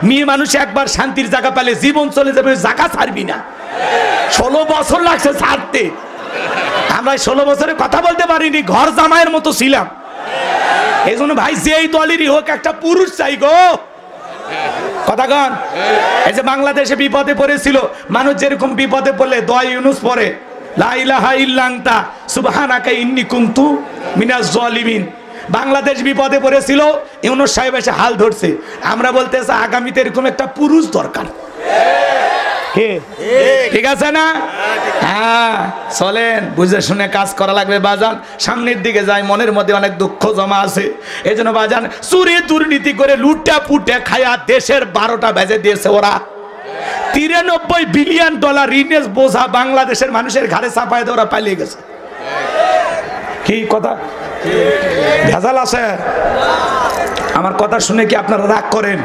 মেয়ে মানুষ একবার শান্তির জায়গা পেলে জীবন চলে যাবে, জায়গা ছাড়বি না। 16 বছর লাগছে ছাড়তে। আমরা 16 বছরে কথা বলতে পারিনি, ঘর জামাইয়ের মতো ছিলাম। এই জন্য ভাই যেই দলেরই হোক একটা পুরুষ চাই গো। কথা কন। এই যে বাংলাদেশে বিপদে পড়েছিল মানুষ, যেরকম বিপদে পড়লে দোয়া ইউনুস পড়ে, লা ইলাহা ইল্লা আনতা সুবহানাকা ইন্নী কুনতু মিনাজ জালিমিন। বাংলাদেশ বিপদে পড়েছিল, ইউনুস সাহেব এসে হাল ধরছে। আমরা বলতে চাই আগামীতে এরকম একটা পুরুষ দরকার। ঠিক আছে না? হ্যাঁ, চলেন, বুঝে শুনে কাজ করা লাগবে বাজান। সামনের দিকে যাই, মনের মধ্যে অনেক দুঃখ জমা আছে। এই জন্য বাজান, চুরি দুর্নীতি করে লুটে পুটে খায়া দেশের 12টা বেজে দিয়েছে ওরা। 93 বিলিয়ন ডলার ঋণের বোঝা বাংলাদেশের মানুষের ঘাড়ে চাপায় দিয়ে ওরা পালিয়ে গেছে। কি কথা ভেজাল আছে? আমার কথা শুনে কি আপনারা রাগ করেন?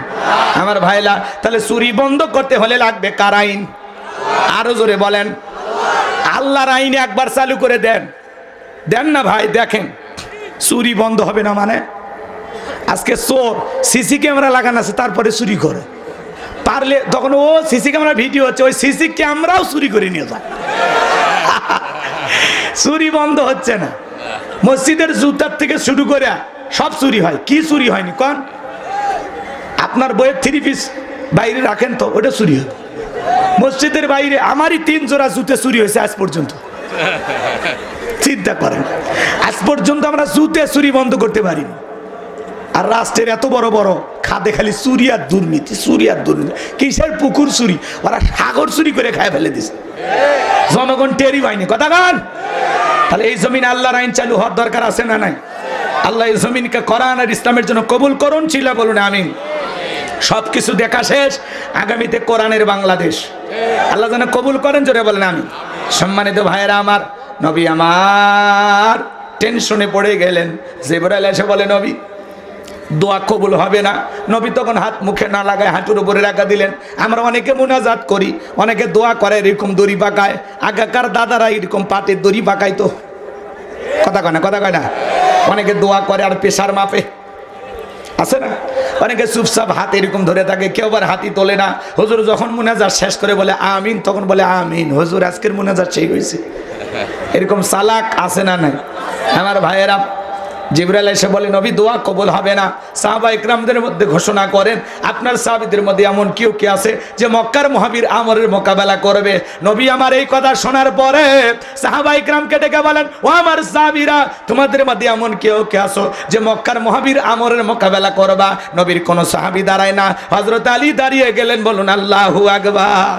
আমার ভাইলা, তাহলে চুরি বন্ধ করতে হলে লাগবে কার আইন? আরো জোরে বলেন। আল্লাহর আইন একবার চালু করে দেন, দেন না ভাই। দেখেন চুরি বন্ধ হবে না মানে? আজকে চোর সিসি ক্যামেরা লাগানো আছে, তারপরে চুরি করে। পারলে তখন ও সিসি ক্যামেরা ভিডিও হচ্ছে, ওই সিসি ক্যামেরাও চুরি করে নিয়ে যায়। চুরি বন্ধ হচ্ছে না। মসজিদের জুতার থেকে শুরু করে সব চুরি হয়। কি চুরি হয়নি কোন? আপনার বইয়ের 3 পিস বাইরে রাখেন তো, ওটা চুরি হয়। মসজিদের বাইরে আমারই 3 জোড়া জুতে চুরি হয়েছে আজ পর্যন্ত। চিন্তা করেন, আজ পর্যন্ত আমরা জুতে চুরি বন্ধ করতে পারিনি। আর রাষ্ট্রের এত বড় বড় খাদে খালি চুরি আর দুর্নীতি, চুরি আর দুর্নীতি। কিসের পুকুর চুরি? ওরা সাগর চুরি করে খায় ফেলে দিছে, জনগণ টেরি পায়নি। কথা গান। তাহলে এই জমিন আল্লাহর আইন চালু হওয়ার দরকার আছে না নাই? আল্লাহ এই জমিনকে কোরআন আর ইসলামের জন্য কবুল করুন, ছিল বলুন আমিন। সবকিছু দেখা শেষ, আগামীতে কোরআনের বাংলাদেশ আল্লাহ যেন কবুল করেন, জোরে বলেন আমিন। সম্মানিত ভাইয়েরা আমার, নবী আমার টেনশনে পড়ে গেলেন। জিবরাইল এসে বলে, নবী দোয়া কবুল হবে না। নবী তখন হাত মুখে না লাগায় হাঁটুর উপরে রাখা দিলেন। আমরা অনেকে মুনাজাত করি, অনেকে দোয়া করে এরকম দড়ি পাকায়। আগেকার দাদারা এরকম পাটের দড়ি পাকাইতো। কথা কয় না, কথা কয় না। অনেকে দোয়া করে আর প্রেশার মাপে, আছে না? অনেকে চুপচাপ হাত এরকম ধরে থাকে, কেউ আবার হাতই তোলে না। হুজুর যখন মুনাজাত শেষ করে বলে আমিন, তখন বলে আমিন, হুজুর আজকের মুনাজাত শেষ হয়েছে। এরকম চালাক আছে না নাই? আমার ভাইয়েরা, জিবরাইল এসে বলে, নবী দোয়া কবুল হবে না। সাহাবা ইকরামদের মধ্যে ঘোষণা করেন, আপনার সাহাবীদের মধ্যে এমন কেউ কি আছে যে মক্কার মহাবীর আমরের মোকাবেলা করবে? নবী আমার এই কথা শোনার পরে সাহাবা ইকরামকে ডেকে বলেন, ও আমার সাহাবীরা, তোমাদের মধ্যে এমন কেউ কি আছো যে মক্কার মহাবীর আমরের মোকাবেলা করবা? নবীর কোন সাহাবী দাঁড়ায় না, হযরত আলী দাঁড়িয়ে গেলেন। বলুন আল্লাহু আকবার।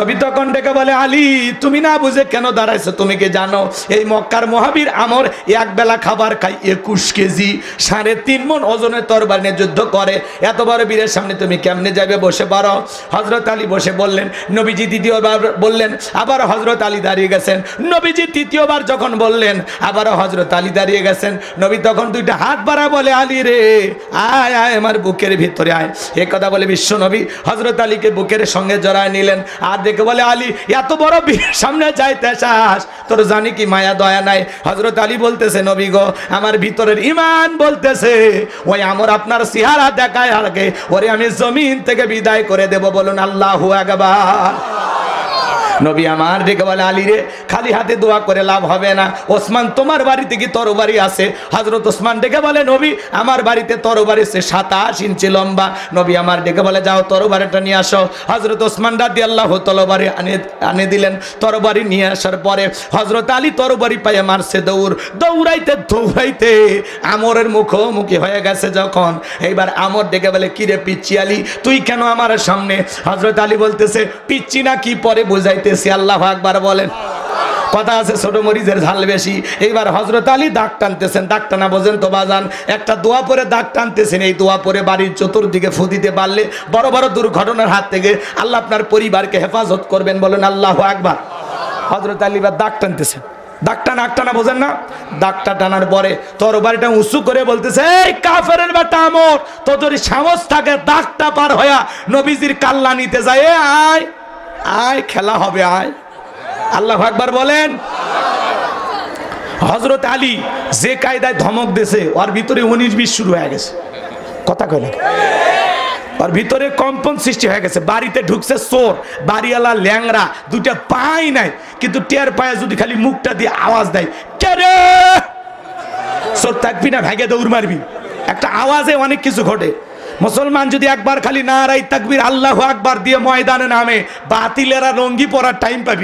নবী তখন ডেকে বলে, আলী তুমি না বুঝে কেন দাঁড়াইছো? তুমি কি জানো এই মক্কার মহাবীর আমর এক বেলা খাবার খাই 21 কেজি 3.5 মণ ওজনের তরবারি নিয়ে যুদ্ধ করে। এত বড় বীরের সামনে তুমি কেমনে যাবে? বসে পড়ো। হযরত আলী বসে বললেন। নবীজি দ্বিতীয়বার বললেন, আবার হযরত আলী দাঁড়িয়ে গেছেন। নবীজি তৃতীয়বার যখন বললেন, আবার হযরত আলী দাঁড়িয়ে গেছেন। নবী তখন 2টা হাত বাড়া বলে, আলী রে আয় আয় আমার বুকের ভিতরে আয়। এই কথা বলে বিশ্ব নবী হযরত আলীকে বুকের সঙ্গে জড়ায় নিলেন। আর দেখে বলে, আলী এত বড় বীরের সামনে যাইতে চাস? তোর জানি কি মায়া দয়া নাই? হযরত আলী বলতেছে, নবী গো, আমার ভিতরের ঈমান বলতেছে ওই আমর আপনার চেহারা দেখায় আগে ওরে আমি জমিন থেকে বিদায় করে দেব। বলুন আল্লাহু আকবার। নবী আমার ডেকে বলে, আলী রে খালি হাতে দোয়া করে লাভ হবে না। ওসমান তোমার বাড়িতে কি তরবারি আছে? হযরত ওসমান ডেকে বলে, নবী আমার বাড়িতে তরবারি আছে 27 ইঞ্চি লম্বা। নবী আমার ডেকে বলে, যাও তরবারিটা নিয়ে আসো। হযরত ওসমান রাদিয়াল্লাহু তরবারি আনে দিলেন। তরবারি নিয়ে আসার পরে হযরত আলী তরবারি পায়ে মারছে দৌড়। দৌড়াইতে দৌড়াইতে আমরের মুখোমুখি হয়ে গেছে যখন, এইবার আমর ডেকে বলে, কিরে পিচ্চি আলী তুই কেন আমার সামনে? হযরত আলী বলতেছে, পিচ্চি না কি পরে বুঝাইতে। আল্লাহু আকবার বলেন। কথা আছে ছোট মরিচের ঝাল বেশি। এইবার হযরত আলী দাগ টানতেছেন। দাগ টানা বোঝেন তো বাজান? একটা দোয়া পরে দাগ টানতেছেন। এই দোয়া পরে বাড়ির চতুর্দিকে ফু দিতে পারলে বড় বড় দুর্ঘটনার হাত থেকে আল্লাহ আপনার পরিবারকে হেফাজত করবেন। বলেন আল্লাহু আকবার। হযরত আলী এবার দাগ টানতেছেন। দাগটা নাক টানা বোঝেন না? দাগটা টানার পরে তরবারিটা উঁচু করে বলতেছে, এই কাফেরের বেটা আমর, তোর যদি সাহস থাকে দাগটা পার হইয়া নবীজির কাল্লা নিতে যায়, আয় আয় খেলা হবে, আয়। আল্লাহু আকবার বলেন। হযরত আলী যে কায়দায় ধমক দিয়েছে, ওর ভিতরে 19-20 শুরু হয়ে গেছে। কথা কয় না? ওর ভিতরে কম্পন সৃষ্টি হয়ে গেছে। বাড়িতে ঢুকছে চোর, বাড়িওয়ালা ল্যাংরা, 2টা পাই নাই, কিন্তু টের পায়ে যদি খালি মুখটা দিয়ে আওয়াজ দেয়, কে রে? চোর থাকবি না, ভাগে দৌড় মারবি। একটা আওয়াজে অনেক কিছু ঘটে। মুসলমান যদি একবার খালি নারায়ে তাকবীর আল্লাহু আকবার দিয়ে ময়দানে নামে, বাতিলেরা লঙ্গি পরার টাইম পাবি।